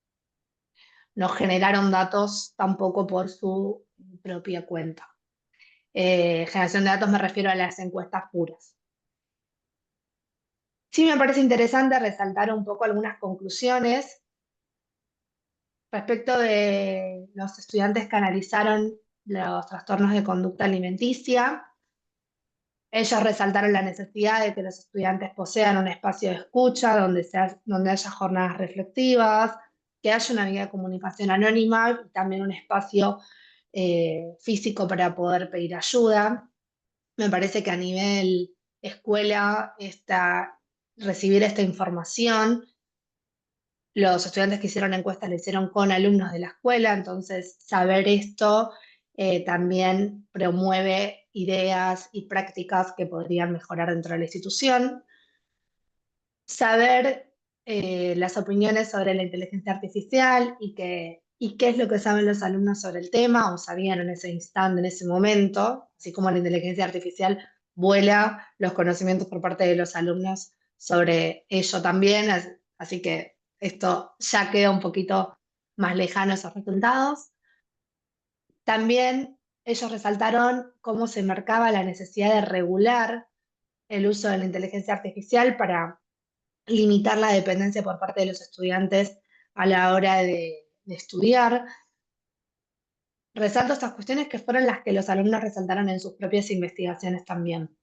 No generaron datos tampoco por su propia cuenta. Generación de datos me refiero a las encuestas puras. Sí me parece interesante resaltar un poco algunas conclusiones respecto de los estudiantes que analizaron los trastornos de conducta alimenticia. Ellos resaltaron la necesidad de que los estudiantes posean un espacio de escucha donde haya jornadas reflexivas, que haya una vía de comunicación anónima y también un espacio físico para poder pedir ayuda. Me parece que a nivel escuela, recibir esta información, los estudiantes que hicieron encuestas la hicieron con alumnos de la escuela, entonces saber esto también promueve ideas y prácticas que podrían mejorar dentro de la institución. Saber las opiniones sobre la inteligencia artificial y qué es lo que saben los alumnos sobre el tema o sabían en ese instante, en ese momento, así como la inteligencia artificial vuela los conocimientos por parte de los alumnos sobre ello también, así que esto ya queda un poquito más lejano esos resultados. También ellos resaltaron cómo se marcaba la necesidad de regular el uso de la inteligencia artificial para limitar la dependencia por parte de los estudiantes a la hora de estudiar. Resalto estas cuestiones que fueron las que los alumnos resaltaron en sus propias investigaciones también.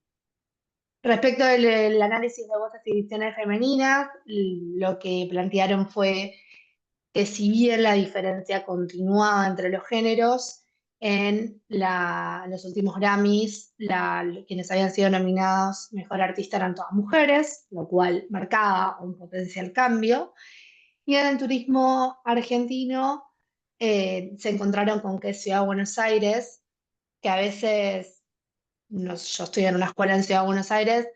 Respecto del análisis de voces y dicciones femeninas, lo que plantearon fue que si bien la diferencia continuaba entre los géneros, en los últimos Grammys, quienes habían sido nominados Mejor Artista eran todas mujeres, lo cual marcaba un potencial cambio. Y en el turismo argentino se encontraron con que Ciudad de Buenos Aires, que a veces, yo estoy en una escuela en Ciudad de Buenos Aires,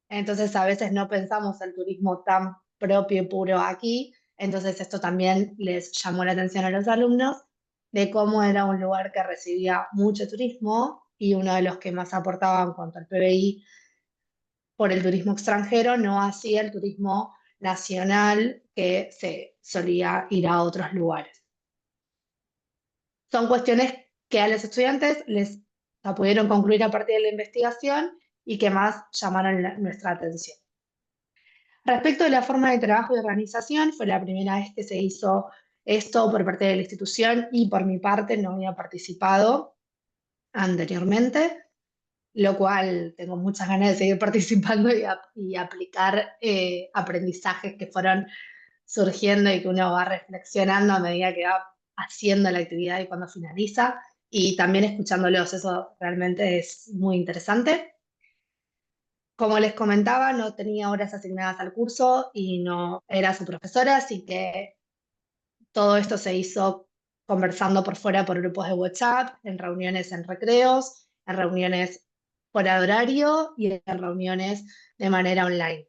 entonces a veces no pensamos el turismo tan propio y puro aquí, entonces esto también les llamó la atención a los alumnos de cómo era un lugar que recibía mucho turismo y uno de los que más aportaba en cuanto al PBI por el turismo extranjero, no así el turismo nacional que se solía ir a otros lugares. Son cuestiones que a los estudiantes les pudieron concluir a partir de la investigación y que más llamaron nuestra atención. Respecto de la forma de trabajo y organización, fue la primera vez que se hizo esto por parte de la institución y por mi parte no había participado anteriormente, lo cual tengo muchas ganas de seguir participando y aplicar aprendizajes que fueron surgiendo y que uno va reflexionando a medida que va haciendo la actividad y cuando finaliza, y también escuchándolos, eso realmente es muy interesante. Como les comentaba, no tenía horas asignadas al curso y no era su profesora, así que todo esto se hizo conversando por fuera por grupos de WhatsApp, en reuniones en recreos, en reuniones fuera de horario y en reuniones de manera online.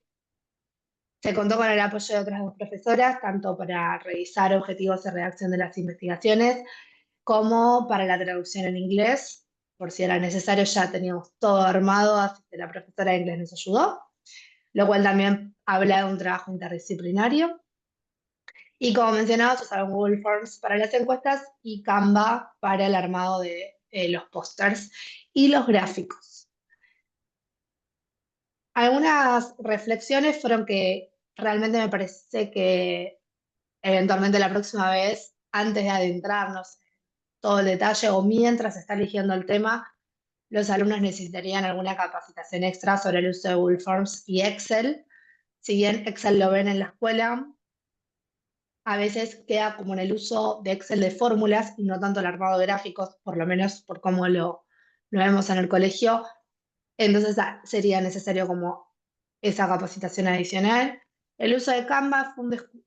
Se contó con el apoyo de otras dos profesoras, tanto para revisar objetivos de redacción de las investigaciones como para la traducción en inglés. Por si era necesario, ya teníamos todo armado, así que la profesora de inglés nos ayudó, lo cual también habla de un trabajo interdisciplinario. Y como mencionaba, se usaron Google Forms para las encuestas y Canva para el armado de los pósters y los gráficos. Algunas reflexiones fueron que realmente me parece que eventualmente la próxima vez, antes de adentrarnos en todo el detalle o mientras se está eligiendo el tema, los alumnos necesitarían alguna capacitación extra sobre el uso de Google Forms y Excel. Si bien Excel lo ven en la escuela, a veces queda como en el uso de Excel de fórmulas y no tanto el armado de gráficos, por lo menos por cómo lo vemos en el colegio. Entonces sería necesario como esa capacitación adicional. El uso de Canva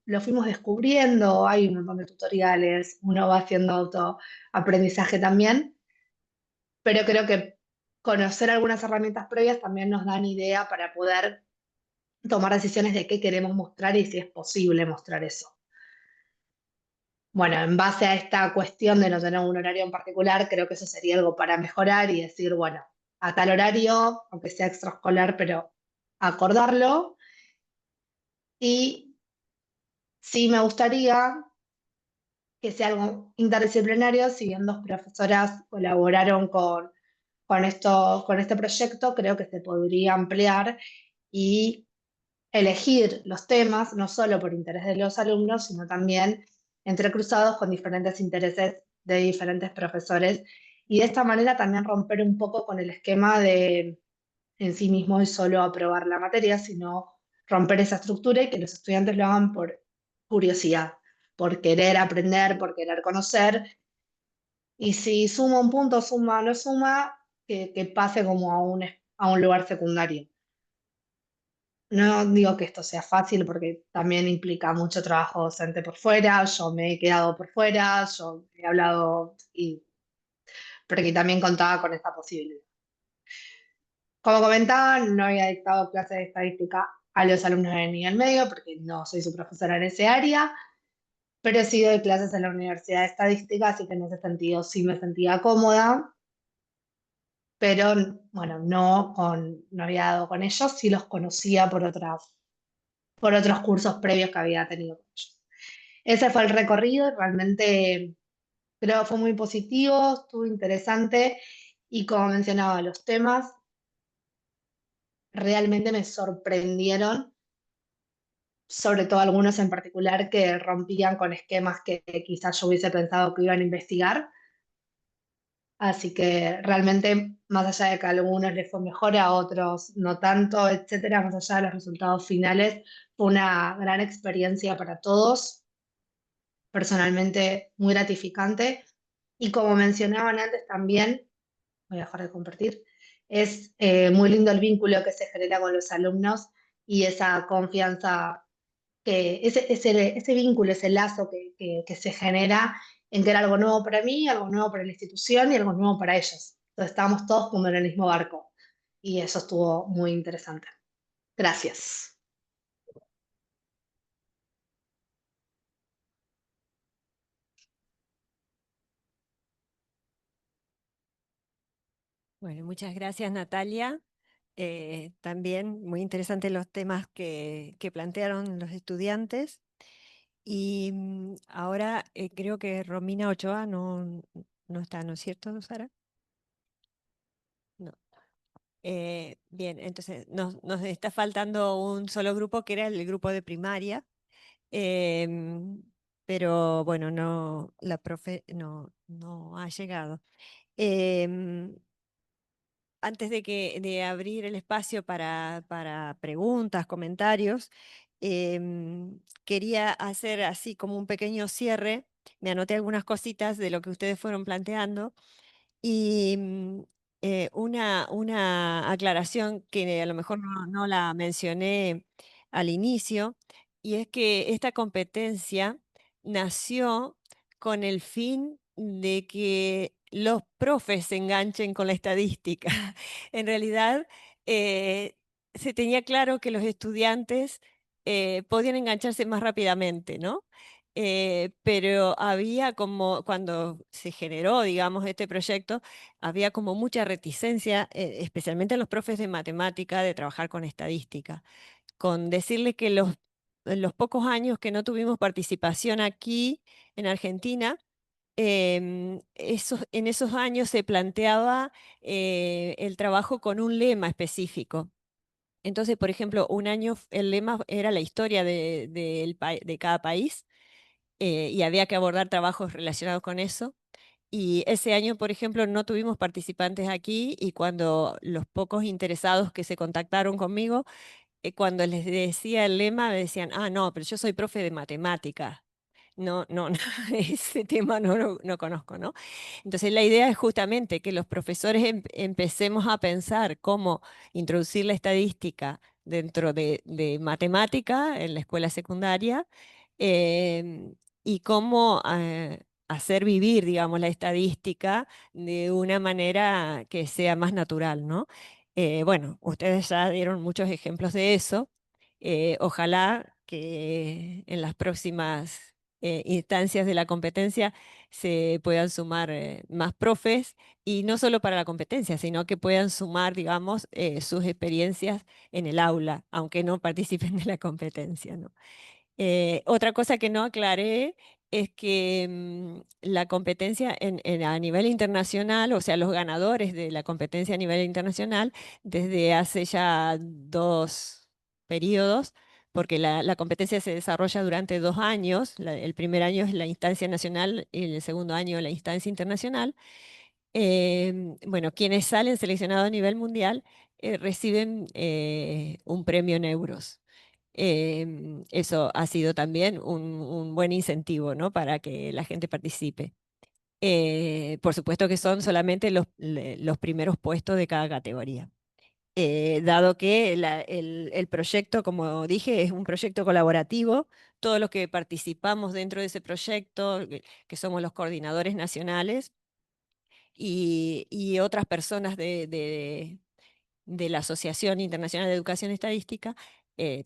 lo fuimos descubriendo, hay un montón de tutoriales, uno va haciendo autoaprendizaje también, pero creo que conocer algunas herramientas previas también nos dan idea para poder tomar decisiones de qué queremos mostrar y si es posible mostrar eso. Bueno, en base a esta cuestión de no tener un horario en particular, creo que eso sería algo para mejorar y decir, bueno, a tal horario, aunque sea extraescolar, pero acordarlo. Y sí me gustaría que sea algo interdisciplinario, si bien dos profesoras colaboraron con este proyecto, creo que se podría ampliar y elegir los temas, no solo por interés de los alumnos, sino también entrecruzados con diferentes intereses de diferentes profesores, y de esta manera también romper un poco con el esquema de en sí mismo es solo aprobar la materia, sino romper esa estructura y que los estudiantes lo hagan por curiosidad, por querer aprender, por querer conocer, y si suma un punto, suma o no suma, que pase como a un lugar secundario. No digo que esto sea fácil porque también implica mucho trabajo docente por fuera, yo me he quedado por fuera, yo he hablado porque también contaba con esta posibilidad. Como comentaba, no había dictado clases de estadística a los alumnos de nivel medio, porque no soy su profesora en ese área, pero sí doy clases en la Universidad de Estadística, así que en ese sentido sí me sentía cómoda, pero bueno, no había dado con ellos, sí los conocía por otros cursos previos que había tenido con ellos. Ese fue el recorrido, realmente creo que fue muy positivo, estuvo interesante y como mencionaba, los temas realmente me sorprendieron, sobre todo algunos en particular que rompían con esquemas que quizás yo hubiese pensado que iban a investigar. Así que realmente, más allá de que a algunos les fue mejor, a otros no tanto, etcétera, más allá de los resultados finales, fue una gran experiencia para todos, personalmente muy gratificante. Y como mencionaban antes también, voy a dejar de compartir, es muy lindo el vínculo que se genera con los alumnos y esa confianza, ese vínculo, ese lazo que se genera en que era algo nuevo para mí, algo nuevo para la institución y algo nuevo para ellos. Entonces estábamos todos como en el mismo barco y eso estuvo muy interesante. Gracias. Bueno, muchas gracias, Natalia. También muy interesantes los temas que plantearon los estudiantes. Y ahora creo que Romina Ochoa no está, ¿no es cierto, Sara? No. Bien, entonces nos está faltando un solo grupo que era el grupo de primaria. em, pero bueno, la profe no ha llegado. Em, Antes de abrir el espacio para preguntas, comentarios, quería hacer así como un pequeño cierre. Me anoté algunas cositas de lo que ustedes fueron planteando y una aclaración que a lo mejor no la mencioné al inicio, y es que esta competencia nació con el fin de que los profes se enganchen con la estadística. En realidad, eh, se tenía claro que los estudiantes podían engancharse más rápidamente, ¿no? Pero había como, cuando se generó, digamos, este proyecto, había como mucha reticencia, especialmente a los profes de matemática, de trabajar con estadística. Con decirle que los pocos años que no tuvimos participación aquí en Argentina, en esos años se planteaba el trabajo con un lema específico. Entonces, por ejemplo, un año el lema era la historia de cada país, y había que abordar trabajos relacionados con eso. Y ese año, por ejemplo, no tuvimos participantes aquí y cuando los pocos interesados que se contactaron conmigo, cuando les decía el lema, me decían, ah, no, pero yo soy profe de matemáticas. No, ese tema no conozco, ¿no? Entonces la idea es justamente que los profesores empecemos a pensar cómo introducir la estadística dentro de matemática en la escuela secundaria, em, y cómo hacer vivir, digamos, la estadística de una manera que sea más natural, ¿no? Bueno, ustedes ya dieron muchos ejemplos de eso. Ojalá que en las próximas instancias de la competencia se puedan sumar más profes, y no solo para la competencia, sino que puedan sumar, digamos, sus experiencias en el aula, aunque no participen de la competencia, ¿no? Otra cosa que no aclaré es que la competencia a nivel internacional, o sea, los ganadores de la competencia a nivel internacional, desde hace ya 2 periodos, porque la competencia se desarrolla durante 2 años, el primer año es la instancia nacional y el segundo año la instancia internacional. Bueno, quienes salen seleccionados a nivel mundial reciben un premio en euros. Eso ha sido también un buen incentivo, ¿no? Para que la gente participe. Por supuesto que son solamente los primeros puestos de cada categoría. Dado que el proyecto, como dije, es un proyecto colaborativo, todos los que participamos dentro de ese proyecto, que somos los coordinadores nacionales, y otras personas de la Asociación Internacional de Educación Estadística,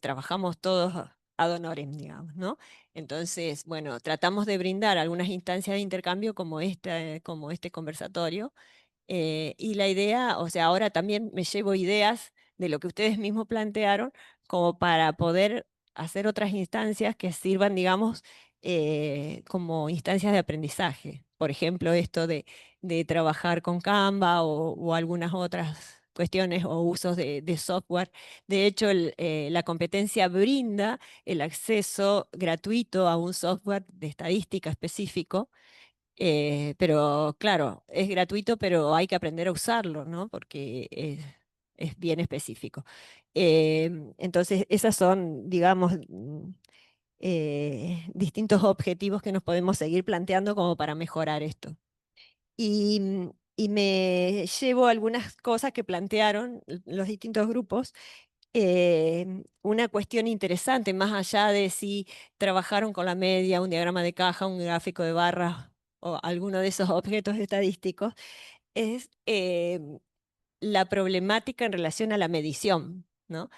trabajamos todos ad honorem, digamos, ¿no? Entonces, bueno, tratamos de brindar algunas instancias de intercambio como este conversatorio. Y la idea, o sea, ahora también me llevo ideas de lo que ustedes mismos plantearon, como para poder hacer otras instancias que sirvan, digamos, como instancias de aprendizaje. Por ejemplo, esto de trabajar con Canva o algunas otras cuestiones o usos de software. De hecho, la competencia brinda el acceso gratuito a un software de estadística específico, pero claro, es gratuito, pero hay que aprender a usarlo, ¿no? Porque es bien específico. Entonces, esas son, digamos, distintos objetivos que nos podemos seguir planteando como para mejorar esto. Y me llevo algunas cosas que plantearon los distintos grupos. Una cuestión interesante, más allá de si trabajaron con la media, un diagrama de caja, un gráfico de barras o alguno de esos objetos estadísticos, es la problemática en relación a la medición, ¿no?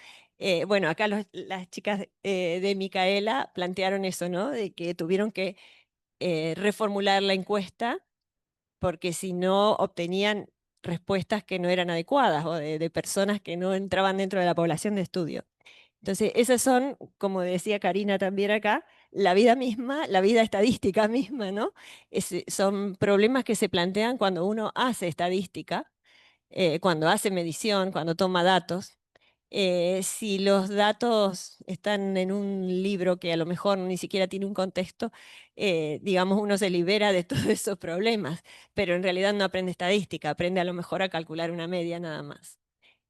Bueno, acá las chicas de Micaela plantearon eso, ¿no? De que tuvieron que reformular la encuesta porque si no obtenían respuestas que no eran adecuadas o de personas que no entraban dentro de la población de estudio. Entonces, esas son, como decía Karina también acá, la vida misma, la vida estadística misma, ¿no? Son problemas que se plantean cuando uno hace estadística, cuando hace medición, cuando toma datos. Si los datos están en un libro que a lo mejor ni siquiera tiene un contexto, digamos, uno se libera de todos esos problemas, pero en realidad no aprende estadística, aprende a lo mejor a calcular una media nada más.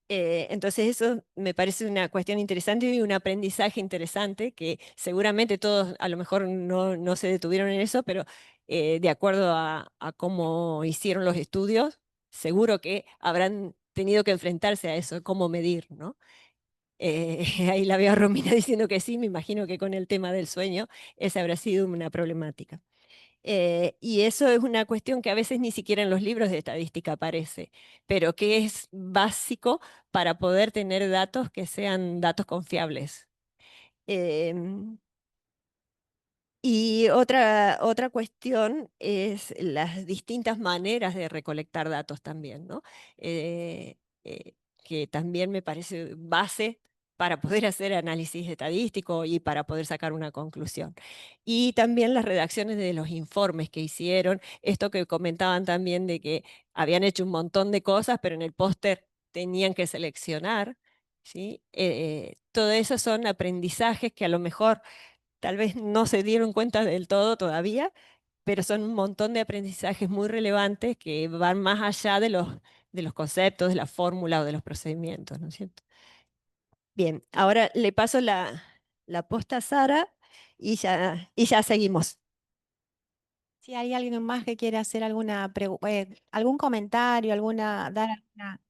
Entonces eso me parece una cuestión interesante y un aprendizaje interesante que seguramente todos a lo mejor no se detuvieron en eso, pero de acuerdo a cómo hicieron los estudios, seguro que habrán tenido que enfrentarse a eso, cómo medir, ¿no? Ahí la veo a Romina diciendo que sí, me imagino que con el tema del sueño esa habrá sido una problemática. Y eso es una cuestión que a veces ni siquiera en los libros de estadística aparece, pero que es básico para poder tener datos que sean datos confiables. Em, y otra cuestión es las distintas maneras de recolectar datos también, ¿no? Eh, eh, que también me parece base para poder hacer análisis estadístico y para poder sacar una conclusión. Y también las redacciones de los informes que hicieron, esto que comentaban también de que habían hecho un montón de cosas, pero en el póster tenían que seleccionar, ¿sí? Todo eso son aprendizajes que a lo mejor tal vez no se dieron cuenta del todo todavía, pero son un montón de aprendizajes muy relevantes que van más allá de los conceptos, de la fórmula o de los procedimientos, ¿no es cierto? Bien, ahora le paso la posta a Sara y ya seguimos. Si hay alguien más que quiere hacer algún comentario, dar alguna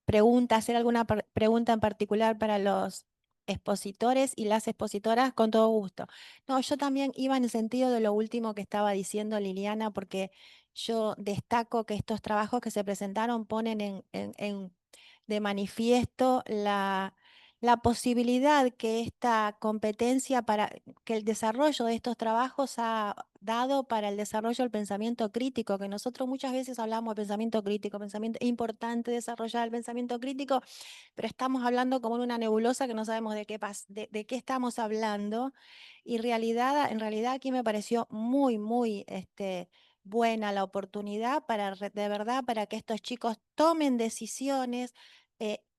pregunta, hacer alguna pregunta en particular para los expositores y las expositoras, con todo gusto. No, yo también iba en el sentido de lo último que estaba diciendo Liliana, porque yo destaco que estos trabajos que se presentaron ponen de manifiesto la posibilidad que esta competencia que el desarrollo de estos trabajos ha dado para el desarrollo del pensamiento crítico, que nosotros muchas veces hablamos de pensamiento crítico, pensamiento es importante desarrollar el pensamiento crítico, pero estamos hablando como en una nebulosa que no sabemos de qué estamos hablando, y en realidad aquí me pareció muy buena la oportunidad de verdad para que estos chicos tomen decisiones.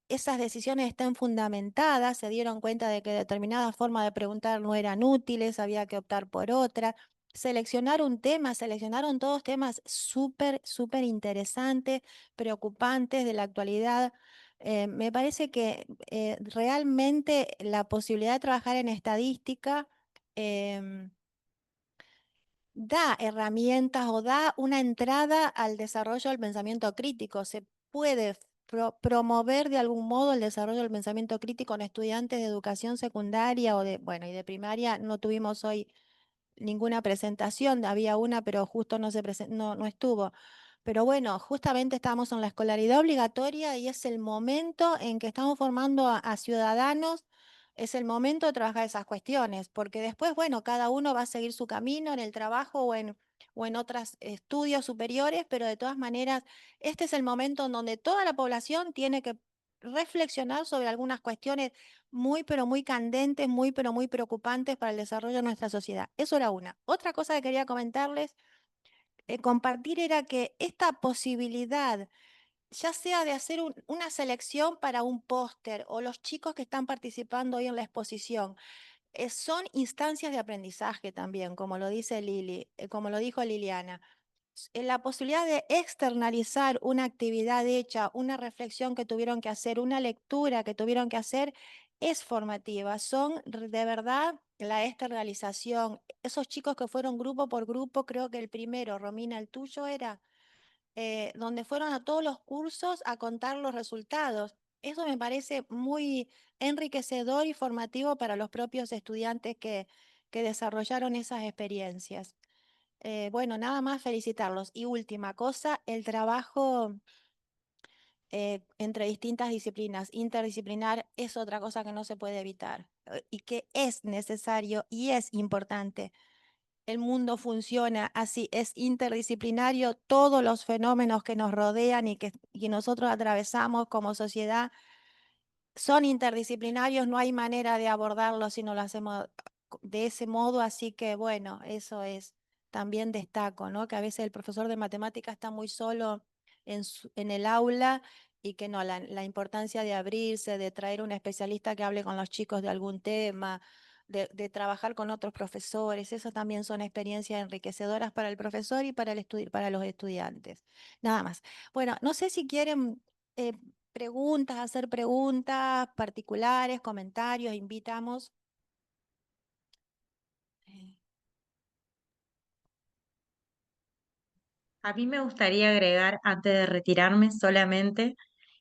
Esas decisiones están fundamentadas, se dieron cuenta de que determinada forma de preguntar no eran útiles, había que optar por otra. Seleccionaron todos temas súper interesantes, preocupantes de la actualidad. Me parece que realmente la posibilidad de trabajar en estadística em, da herramientas o da una entrada al desarrollo del pensamiento crítico. Se puede promover de algún modo el desarrollo del pensamiento crítico en estudiantes de educación secundaria y de primaria. No tuvimos hoy ninguna presentación, había una, pero justo no estuvo. Pero bueno, justamente estamos en la escolaridad obligatoria y es el momento en que estamos formando a ciudadanos es el momento de trabajar esas cuestiones, porque después, bueno, cada uno va a seguir su camino en el trabajo o en otros estudios superiores, pero de todas maneras, este es el momento en donde toda la población tiene que reflexionar sobre algunas cuestiones muy, pero muy candentes, muy, pero muy preocupantes para el desarrollo de nuestra sociedad. Eso era una. Otra cosa que quería comentarles, compartir, era que esta posibilidad, ya sea de hacer una selección para un póster o los chicos que están participando hoy en la exposición, son instancias de aprendizaje también, como lo dice Lili, como lo dijo Liliana. La posibilidad de externalizar una actividad hecha, una reflexión que tuvieron que hacer, una lectura que tuvieron que hacer, es formativa. Son de verdad la externalización. Esos chicos que fueron grupo por grupo, creo que el primero, Romina, el tuyo era, donde fueron a todos los cursos a contar los resultados. Eso me parece muy enriquecedor y formativo para los propios estudiantes que desarrollaron esas experiencias. Bueno, nada más felicitarlos. Y última cosa, el trabajo entre distintas disciplinas, interdisciplinar, es otra cosa que no se puede evitar y que es necesario y es importante. El mundo funciona así, es interdisciplinario. Todos los fenómenos que nos rodean y nosotros atravesamos como sociedad son interdisciplinarios, no hay manera de abordarlos si no lo hacemos de ese modo, así que bueno, eso es, también destaco, ¿no? Que a veces el profesor de matemáticas está muy solo en el aula y que no, la importancia de abrirse, de traer un especialista que hable con los chicos de algún tema, de trabajar con otros profesores, eso también son experiencias enriquecedoras para el profesor y para para los estudiantes. Nada más. Bueno, no sé si quieren eh, preguntas, hacer preguntas particulares, comentarios, invitamos. A mí me gustaría agregar, antes de retirarme, solamente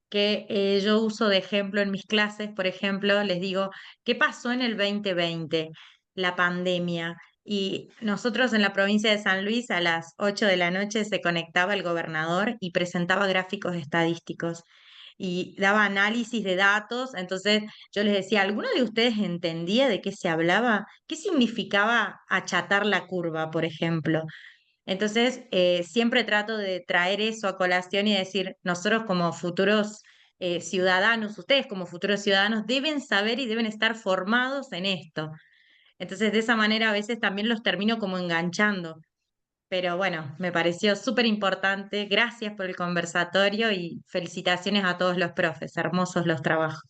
que yo uso de ejemplo en mis clases, por ejemplo, les digo, ¿qué pasó en el 2020? La pandemia. Y nosotros en la provincia de San Luis a las 8 de la noche se conectaba el gobernador y presentaba gráficos estadísticos y daba análisis de datos. Entonces yo les decía, ¿alguno de ustedes entendía de qué se hablaba? ¿Qué significaba achatar la curva, por ejemplo? Entonces, siempre trato de traer eso a colación y decir, nosotros como futuros ciudadanos, ustedes como futuros ciudadanos deben saber y deben estar formados en esto. Entonces, de esa manera a veces también los termino como enganchando. Pero bueno, me pareció súper importante. Gracias por el conversatorio y felicitaciones a todos los profes. Hermosos los trabajos.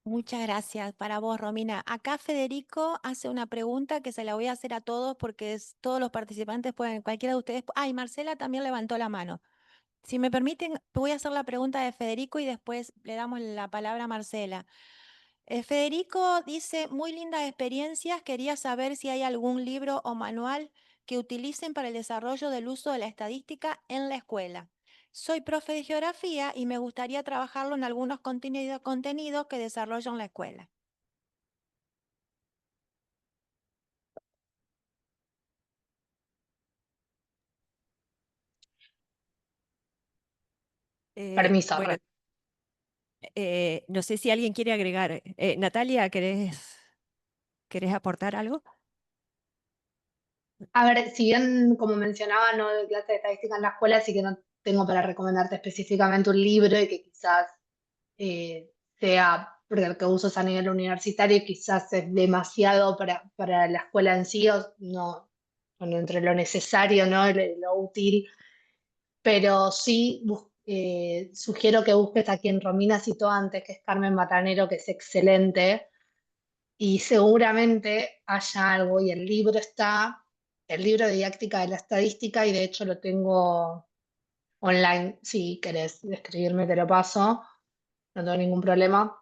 Muchas gracias para vos, Romina. Acá Federico hace una pregunta que se la voy a hacer a todos porque todos los participantes pueden, cualquiera de ustedes. Ah, y Marcela también levantó la mano. Si me permiten, voy a hacer la pregunta de Federico y después le damos la palabra a Marcela. Federico dice, muy lindas experiencias, quería saber si hay algún libro o manual que utilicen para el desarrollo del uso de la estadística en la escuela. Soy profe de geografía y me gustaría trabajarlo en algunos contenidos que desarrollo en la escuela. Permiso. Bueno, no sé si alguien quiere agregar. Natalia, ¿querés aportar algo? A ver, si bien como mencionaba, no de clase de estadística en la escuela, sí que no tengo para recomendarte específicamente un libro y que quizás sea, porque el que uso es a nivel universitario y quizás es demasiado para la escuela en sí, o no, bueno, entre lo necesario, ¿no? Y lo útil, pero sí sugiero que busques a quien Romina citó antes, que es Carmen Matanero, que es excelente, y seguramente haya algo, y el libro está, el libro de didáctica de la estadística, y de hecho lo tengo online, si querés escribirme te lo paso, no tengo ningún problema.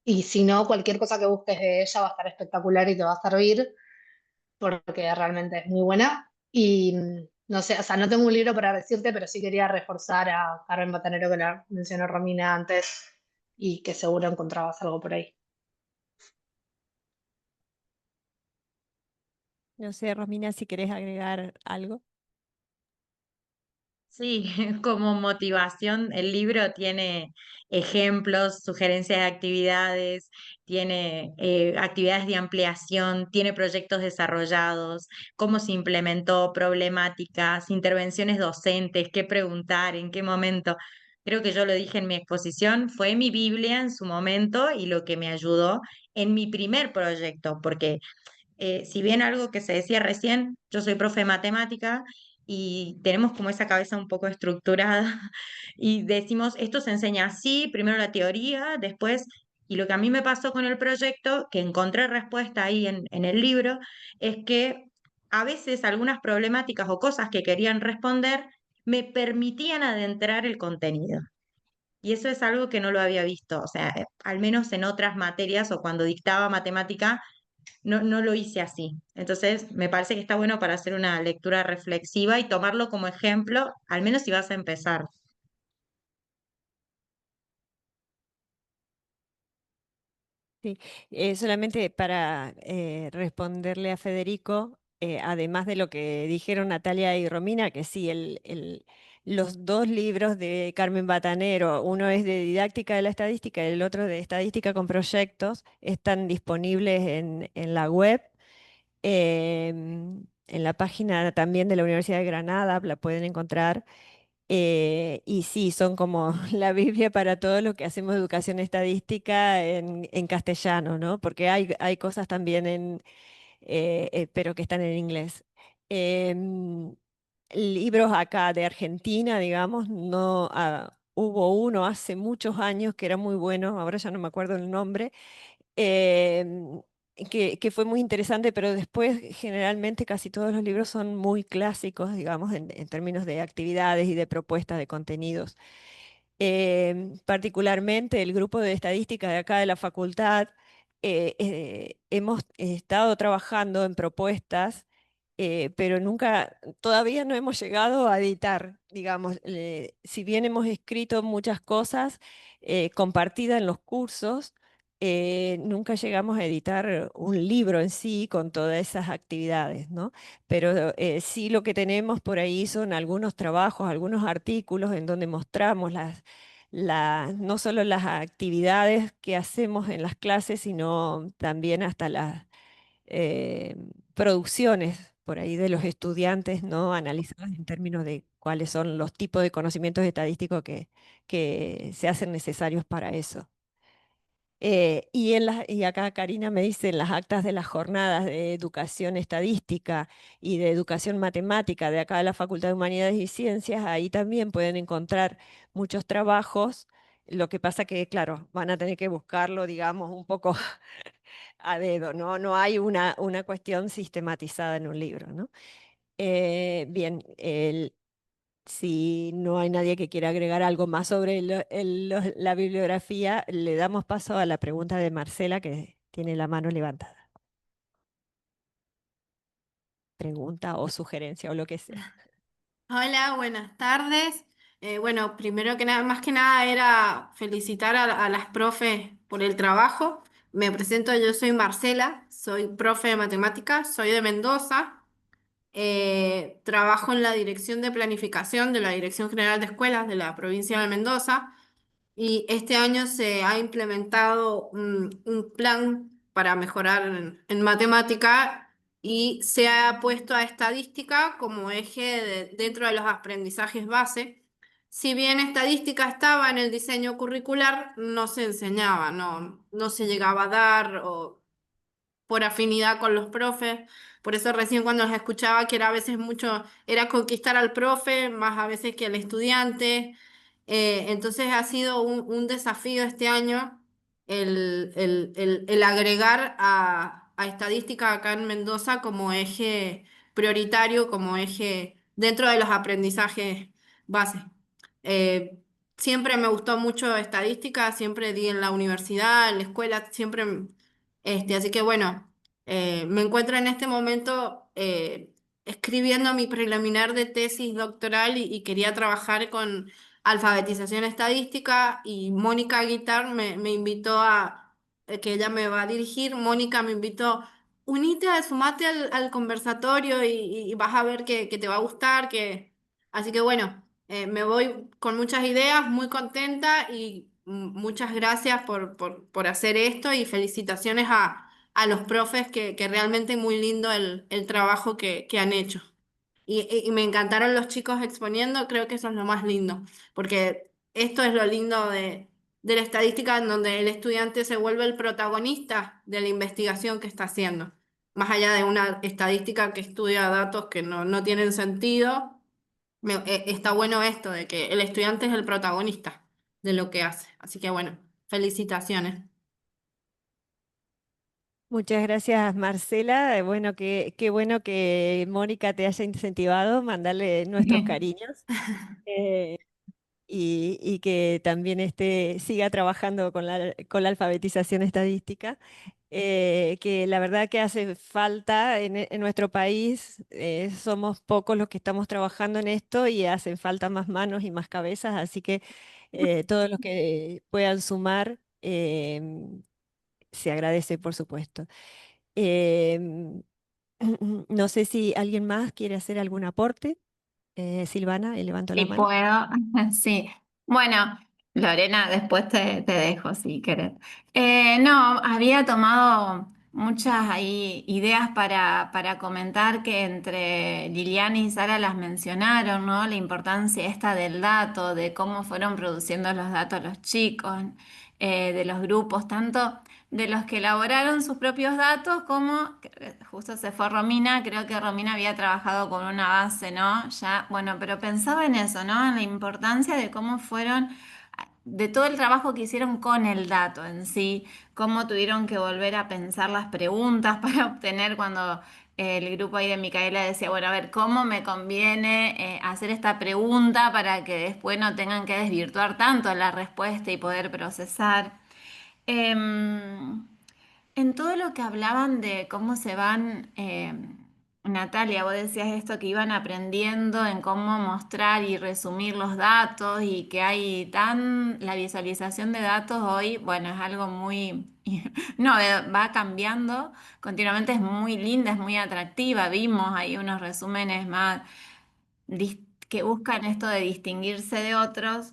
Y si no, cualquier cosa que busques de ella va a estar espectacular y te va a servir, porque realmente es muy buena. Y no sé, o sea, no tengo un libro para decirte, pero sí quería reforzar a Carmen Batanero, que la mencionó Romina antes, y que seguro encontrabas algo por ahí. No sé, Romina, si querés agregar algo. Sí, como motivación, el libro tiene ejemplos, sugerencias de actividades, tiene actividades de ampliación, tiene proyectos desarrollados, cómo se implementó, problemáticas, intervenciones docentes, qué preguntar, en qué momento. Creo que yo lo dije en mi exposición, fue mi Biblia en su momento y lo que me ayudó en mi primer proyecto, porque si bien algo que se decía recién, yo soy profe de matemática y tenemos como esa cabeza un poco estructurada y decimos, esto se enseña así, primero la teoría, después, y lo que a mí me pasó con el proyecto, que encontré respuesta ahí en el libro, es que a veces algunas problemáticas o cosas que querían responder me permitían adentrar el contenido. Y eso es algo que no lo había visto, o sea, al menos en otras materias o cuando dictaba matemática no lo hice así. Entonces, me parece que está bueno para hacer una lectura reflexiva y tomarlo como ejemplo, al menos si vas a empezar. Sí, solamente para responderle a Federico, además de lo que dijeron Natalia y Romina, que sí, los dos libros de Carmen Batanero, uno es de didáctica de la estadística y el otro de estadística con proyectos, están disponibles en la web, en la página también de la Universidad de Granada, la pueden encontrar. Y sí, son como la Biblia para todo lo que hacemos educación estadística en castellano, ¿no? Porque hay cosas también pero que están en inglés. Em, Libros acá de Argentina, digamos, no, hubo uno hace muchos años que era muy bueno, ahora ya no me acuerdo el nombre, em, que fue muy interesante, pero después generalmente casi todos los libros son muy clásicos, digamos, en términos de actividades y de propuestas de contenidos. Particularmente el grupo de estadística de acá de la facultad, hemos estado trabajando en propuestas, pero nunca, todavía no hemos llegado a editar, digamos, si bien hemos escrito muchas cosas compartidas en los cursos, nunca llegamos a editar un libro en sí con todas esas actividades, ¿no? Pero sí lo que tenemos por ahí son algunos trabajos, algunos artículos en donde mostramos no solo las actividades que hacemos en las clases, sino también hasta las eh, producciones por ahí de los estudiantes, ¿no? Analizadas en términos de cuáles son los tipos de conocimientos estadísticos que se hacen necesarios para eso. Y acá Karina me dice, en las actas de las jornadas de educación estadística y de educación matemática de acá de la Facultad de Humanidades y Ciencias, ahí también pueden encontrar muchos trabajos. Lo que pasa que, claro, van a tener que buscarlo, digamos, un poco a dedo, ¿no? No hay una cuestión sistematizada en un libro, ¿no? Bien, si no hay nadie que quiera agregar algo más sobre la bibliografía, le damos paso a la pregunta de Marcela, que tiene la mano levantada. Pregunta o sugerencia o lo que sea. Hola, buenas tardes. Bueno, primero que nada, más que nada era felicitar a las profes por el trabajo. Me presento, yo soy Marcela, soy profe de matemáticas, soy de Mendoza. Trabajo en la Dirección de Planificación de la Dirección General de Escuelas de la provincia de Mendoza. Y este año se ha implementado un plan para mejorar en matemática y se ha puesto a estadística como eje dentro de los aprendizajes base. Si bien estadística estaba en el diseño curricular, no se enseñaba, no se llegaba a dar o por afinidad con los profes. Por eso recién cuando los escuchaba que era a veces mucho, era conquistar al profe más a veces que al estudiante. Entonces ha sido un desafío este año el agregar a estadística acá en Mendoza como eje prioritario, como eje dentro de los aprendizajes base. Eh, Siempre me gustó mucho estadística, siempre di en la universidad, en la escuela, siempre así que bueno, me encuentro en este momento escribiendo mi preliminar de tesis doctoral y quería trabajar con alfabetización estadística y Mónica Guitar me invitó que ella me va a dirigir, Mónica me invitó, unite, sumate al conversatorio y vas a ver que te va a gustar, así que bueno. Me voy con muchas ideas, muy contenta y muchas gracias por hacer esto y felicitaciones a los profes que realmente muy lindo el trabajo que han hecho. Y me encantaron los chicos exponiendo, creo que eso es lo más lindo, porque esto es lo lindo de la estadística en donde el estudiante se vuelve el protagonista de la investigación que está haciendo, más allá de una estadística que estudia datos que no tienen sentido. Está bueno esto de que el estudiante es el protagonista de lo que hace. Así que bueno, felicitaciones. Muchas gracias, Marcela. Bueno, qué bueno que Mónica te haya incentivado, mandarle nuestros cariños. Eh, y que también siga trabajando con la alfabetización estadística, que la verdad que hace falta en nuestro país. Somos pocos los que estamos trabajando en esto y hacen falta más manos y más cabezas, así que todos los que puedan sumar, se agradece, por supuesto. Em, no sé si alguien más quiere hacer algún aporte. Silvana, levanto Si la mano. puedo, sí. Bueno, Lorena, después te dejo si querés. No, había tomado muchas ahí ideas para comentar que entre Liliana y Sara las mencionaron, ¿no? La importancia esta del dato, de cómo fueron produciendo los datos los chicos, de los grupos, tanto de los que elaboraron sus propios datos como, justo se fue Romina, creo que Romina había trabajado con una base, ¿no? Ya, bueno, pero pensaba en eso, ¿no? En la importancia de cómo fueron, de todo el trabajo que hicieron con el dato en sí, cómo tuvieron que volver a pensar las preguntas para obtener cuando el grupo ahí de Micaela decía, bueno, a ver, ¿cómo me conviene hacer esta pregunta para que después no tengan que desvirtuar tanto la respuesta y poder procesar? Em, en todo lo que hablaban de cómo se van, Natalia, vos decías esto que iban aprendiendo en cómo mostrar y resumir los datos y que hay la visualización de datos hoy, bueno, es algo muy, no, va cambiando continuamente, es muy linda, es muy atractiva. Vimos ahí unos resúmenes más que buscan esto de distinguirse de otros.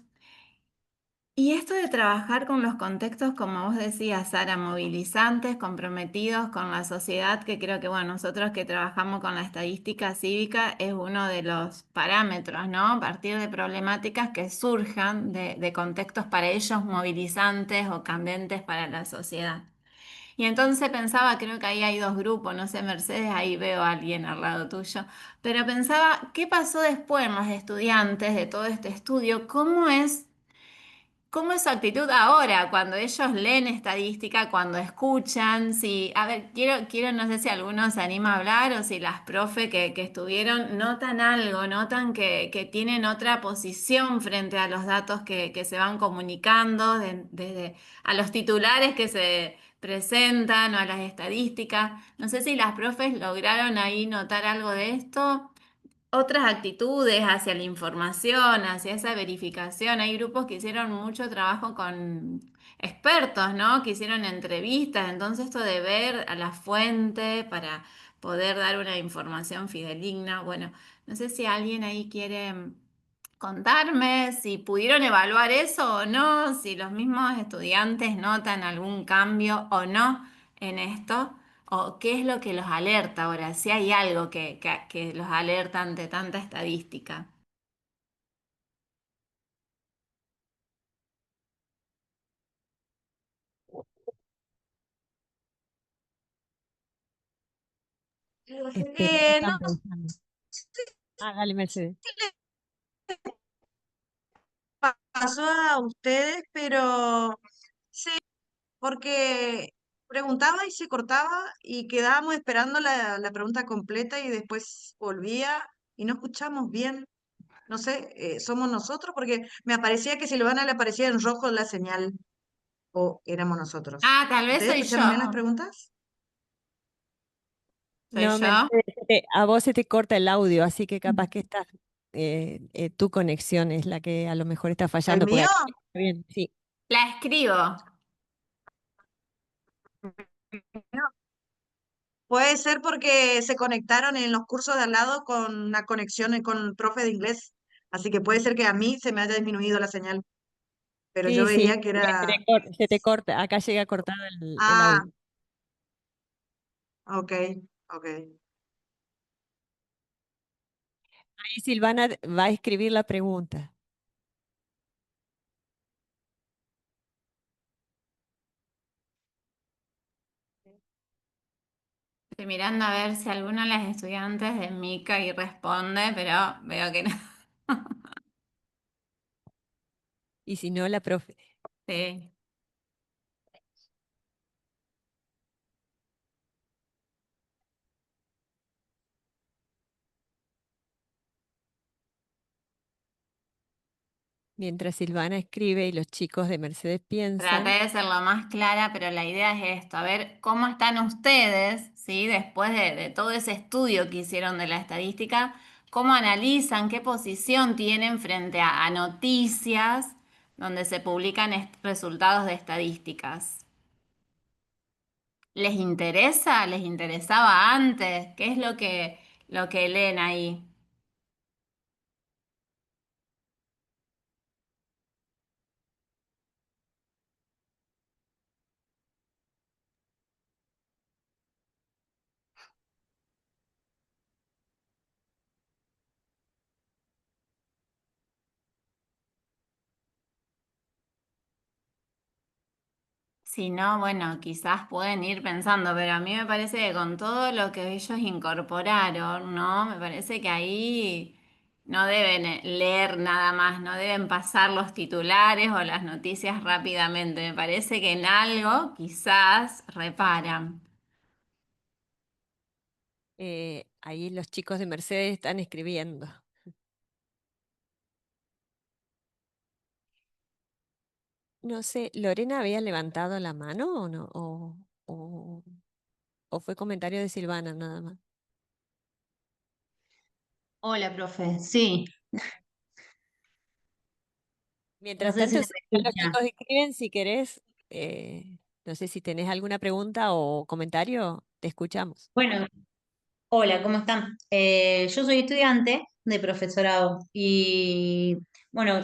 Y esto de trabajar con los contextos, como vos decías, Sara, movilizantes, comprometidos con la sociedad, que creo que, bueno, nosotros que trabajamos con la estadística cívica es uno de los parámetros, ¿no? A partir de problemáticas que surjan de contextos para ellos movilizantes o candentes para la sociedad. Y entonces pensaba, creo que ahí hay dos grupos, no sé, Mercedes, ahí veo a alguien al lado tuyo, pero pensaba, ¿qué pasó después en los estudiantes de todo este estudio? ¿Cómo es su actitud ahora, cuando ellos leen estadística, cuando escuchan? Si, a ver, quiero, no sé si alguno se anima a hablar o si las profe que estuvieron notan algo, notan que tienen otra posición frente a los datos que se van comunicando, desde a los titulares que se presentan o a las estadísticas. No sé si las profes lograron ahí notar algo de esto, otras actitudes hacia la información, hacia esa verificación. Hay grupos que hicieron mucho trabajo con expertos, ¿no? Que hicieron entrevistas. Entonces, esto de ver a la fuente para poder dar una información fidedigna. Bueno, no sé si alguien ahí quiere contarme si pudieron evaluar eso o no, si los mismos estudiantes notan algún cambio o no en esto. ¿O qué es lo que los alerta ahora? Si hay algo que los alerta ante tanta estadística. No, ¿Qué están pensando? Ah, dale, Mercedes. pasó a ustedes, pero sí, porque preguntaba y se cortaba y quedábamos esperando la pregunta completa y después volvía y no escuchamos bien. No sé, somos nosotros porque me aparecía que Silvana le aparecía en rojo la señal o éramos nosotros. Ah, tal vez ¿Ustedes soy escucharon bien las yo. preguntas? ¿Soy No, yo? Mercedes, a vos se te corta el audio, así que capaz que tu conexión es la que a lo mejor está ¿El fallando, porque mío? acá está bien, sí. La escribo. No. Puede ser porque se conectaron en los cursos de al lado con una conexión con el profe de inglés. Así que puede ser que a mí se me haya disminuido la señal, pero yo Sí, sí, veía que era... se te corta, acá llega cortado el Ah, audio. ok, ok. Ahí Silvana va a escribir la pregunta. Estoy mirando a ver si alguno de los estudiantes de Mica y responde, pero veo que no. Y si no, la profe. Sí. Mientras Silvana escribe y los chicos de Mercedes Traté piensan, de ser lo más clara, pero la idea es esto, a ver cómo están ustedes, ¿sí? Después de todo ese estudio que hicieron de la estadística, cómo analizan, qué posición tienen frente a noticias donde se publican resultados de estadísticas. ¿Les interesa? ¿Les interesaba antes? ¿Qué es lo que leen ahí? Si no, bueno, quizás pueden ir pensando, pero a mí me parece que con todo lo que ellos incorporaron, ¿no? Me parece que ahí no deben leer nada más, no deben pasar los titulares o las noticias rápidamente. Me parece que en algo quizás reparan. ahí los chicos de Mercedes están escribiendo. No sé, ¿Lorena había levantado la mano o no? ¿O fue comentario de Silvana nada más? Hola, profe. Sí, no Mientras sé si tanto, se si me acá los escucha. chicos escriben, si querés, no sé si tenés alguna pregunta o comentario, te escuchamos. Bueno, hola, ¿cómo están? Yo soy estudiante de profesorado y bueno,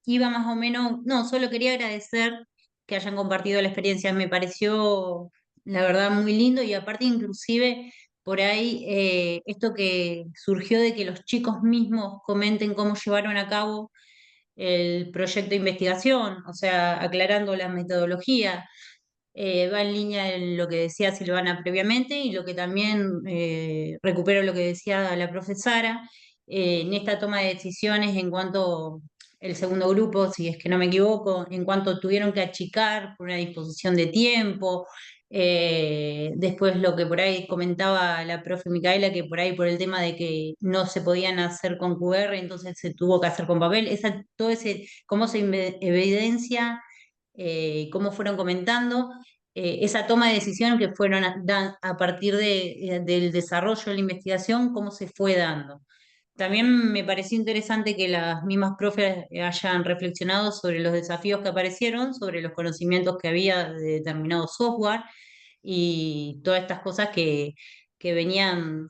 iba más o menos, no, solo quería agradecer que hayan compartido la experiencia, me pareció la verdad muy lindo y aparte inclusive por ahí esto que surgió de que los chicos mismos comenten cómo llevaron a cabo el proyecto de investigación, o sea, aclarando la metodología va en línea en lo que decía Silvana previamente y lo que también recupero lo que decía la profesora en esta toma de decisiones en cuanto el segundo grupo, si es que no me equivoco, en cuanto tuvieron que achicar por una disposición de tiempo. Después lo que por ahí comentaba la profe Micaela, que por ahí por el tema de que no se podían hacer con QR, entonces se tuvo que hacer con papel. Todo ese, cómo se evidencia cómo fueron comentando, esa toma de decisión que fueron a partir del desarrollo de la investigación, cómo se fue dando. También me pareció interesante que las mismas profes hayan reflexionado sobre los desafíos que aparecieron, sobre los conocimientos que había de determinado software y todas estas cosas que venían,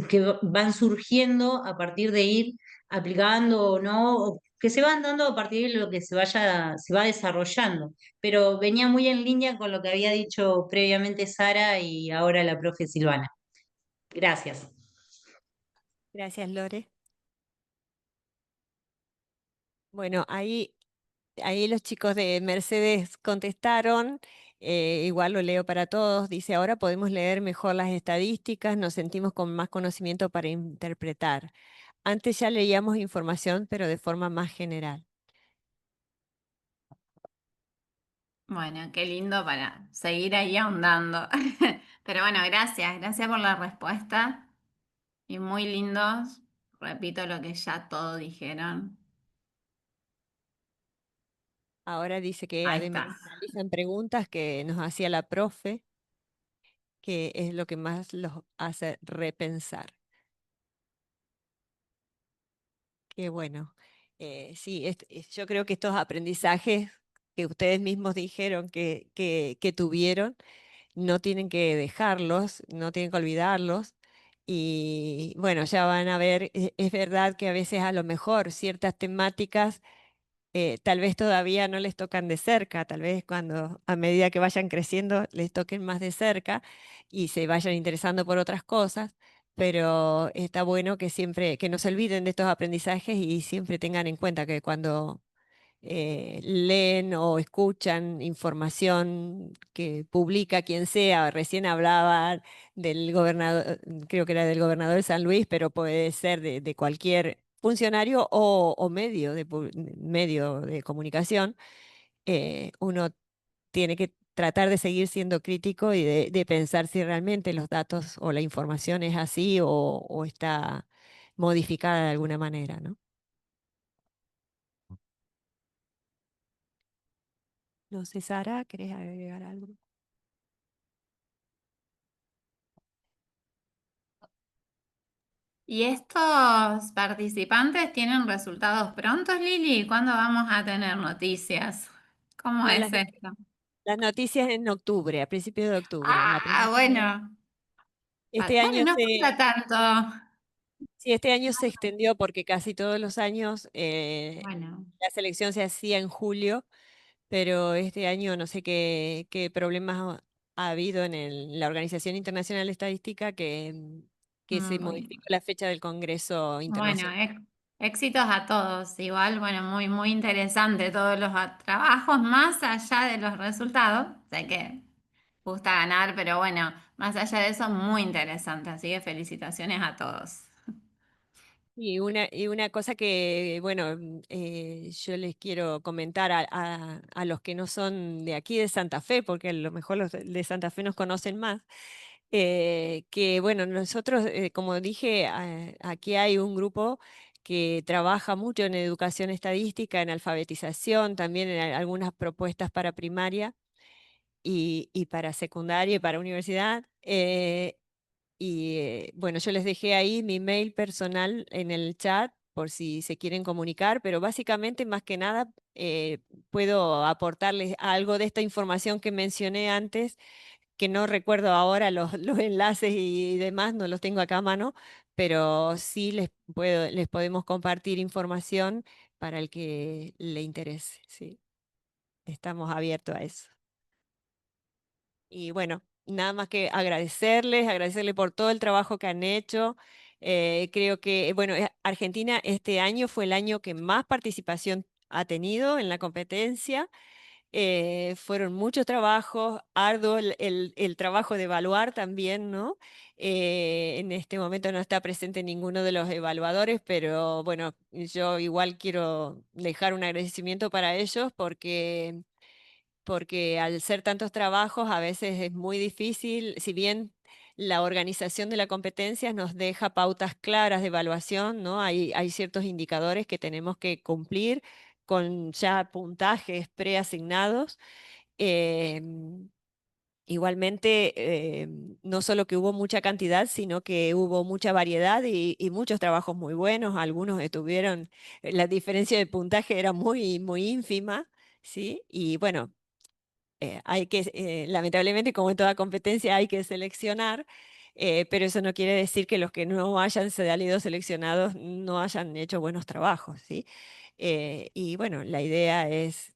que van surgiendo a partir de ir aplicando o no, o que se van dando a partir de lo que se va desarrollando. Pero venía muy en línea con lo que había dicho previamente Sara y ahora la profe Silvana. Gracias. Gracias, Lore. Bueno, ahí los chicos de Mercedes contestaron, igual lo leo para todos, dice, ahora podemos leer mejor las estadísticas, nos sentimos con más conocimiento para interpretar. Antes ya leíamos información, pero de forma más general. Bueno, qué lindo para seguir ahí ahondando. Pero bueno, gracias por la respuesta y muy lindos. Repito lo que ya todos dijeron. Ahora dice que Ahí además está. realizan preguntas que nos hacía la profe, que es lo que más los hace repensar. Qué bueno. Sí, yo creo que estos aprendizajes que ustedes mismos dijeron que tuvieron, no tienen que dejarlos, no tienen que olvidarlos, Y bueno, ya van a ver, es verdad que a veces a lo mejor ciertas temáticas tal vez todavía no les tocan de cerca, tal vez cuando a medida que vayan creciendo les toquen más de cerca y se vayan interesando por otras cosas, pero está bueno que siempre, que no se olviden de estos aprendizajes y siempre tengan en cuenta que cuando leen o escuchan información que publica quien sea. Recién hablaba del gobernador, creo que era del gobernador de San Luis, pero puede ser de cualquier funcionario o medio medio de comunicación. Uno tiene que tratar de seguir siendo crítico y de pensar si realmente los datos o la información es así o está modificada de alguna manera, ¿no? No sé, Sara, ¿querés agregar algo? ¿Y estos participantes tienen resultados prontos, Lili? ¿Cuándo vamos a tener noticias? ¿Cómo No, es esto? las noticias en octubre, a principios de octubre. Ah, bueno. Este Bueno, año no se, falta tanto. sí, este año se extendió porque casi todos los años Bueno. la selección se hacía en julio, pero este año no sé qué problemas ha habido en la Organización Internacional de Estadística que se Bueno, modificó la fecha del Congreso bueno, Internacional. éxitos a todos. Igual, bueno, muy, muy interesante todos los trabajos, más allá de los resultados. Sé que gusta ganar, pero bueno, más allá de eso, muy interesante. Así que felicitaciones a todos. Y una cosa que, bueno, yo les quiero comentar a los que no son de aquí de Santa Fe, porque a lo mejor los de Santa Fe nos conocen más, que, bueno, nosotros, como dije, aquí hay un grupo que trabaja mucho en educación estadística, en alfabetización, también en algunas propuestas para primaria y para secundaria y para universidad. Bueno, yo les dejé ahí mi mail personal en el chat por si se quieren comunicar, pero básicamente, más que nada, puedo aportarles algo de esta información que mencioné antes, que no recuerdo ahora los enlaces y demás, no los tengo acá a mano, pero sí les podemos compartir información para el que le interese, sí. Estamos abiertos a eso. Y bueno, nada más que agradecerles por todo el trabajo que han hecho. Creo que, bueno, Argentina este año fue el año que más participación ha tenido en la competencia. Fueron muchos trabajos, arduo el trabajo de evaluar también, ¿no? En este momento no está presente ninguno de los evaluadores, pero bueno, yo igual quiero dejar un agradecimiento para ellos porque al ser tantos trabajos a veces es muy difícil, si bien la organización de la competencia nos deja pautas claras de evaluación, ¿no? Hay ciertos indicadores que tenemos que cumplir con ya puntajes preasignados. em, Igualmente, no solo que hubo mucha cantidad, sino que hubo mucha variedad y muchos trabajos muy buenos. Algunos estuvieron, la diferencia de puntaje era muy, muy ínfima, ¿sí? Y bueno, lamentablemente, como en toda competencia, hay que seleccionar, pero eso no quiere decir que los que no hayan salido seleccionados no hayan hecho buenos trabajos, ¿sí? Y bueno, la idea es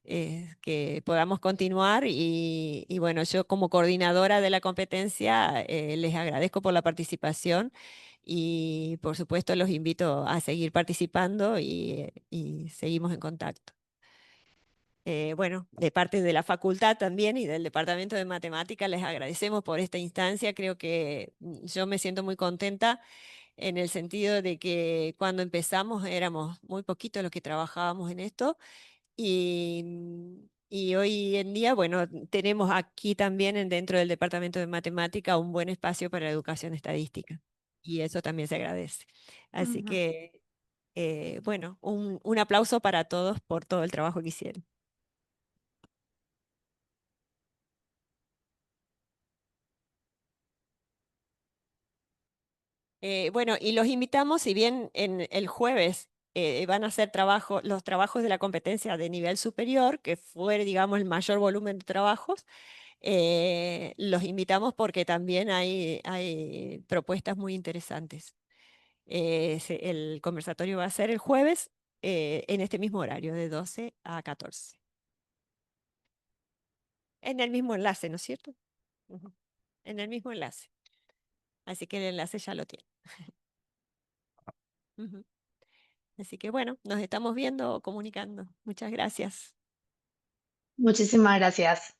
que podamos continuar y bueno, yo como coordinadora de la competencia les agradezco por la participación y por supuesto los invito a seguir participando y seguimos en contacto. Bueno, de parte de la facultad también y del Departamento de Matemáticas les agradecemos por esta instancia. Creo que yo me siento muy contenta en el sentido de que cuando empezamos éramos muy poquitos los que trabajábamos en esto y hoy en día, bueno, tenemos aquí también dentro del Departamento de Matemática un buen espacio para la educación estadística y eso también se agradece. Así Ujú. que, bueno, un aplauso para todos por todo el trabajo que hicieron. Bueno, y los invitamos, si bien en el jueves van a hacer los trabajos de la competencia de nivel superior, que fue, digamos, el mayor volumen de trabajos, Los invitamos porque también hay propuestas muy interesantes. El conversatorio va a ser el jueves en este mismo horario, de 12 a 14. En el mismo enlace, ¿no es cierto? Ujú. En el mismo enlace. Así que el enlace ya lo tiene. Ujú. Así que bueno, nos estamos viendo, comunicando. Muchas gracias. Muchísimas gracias.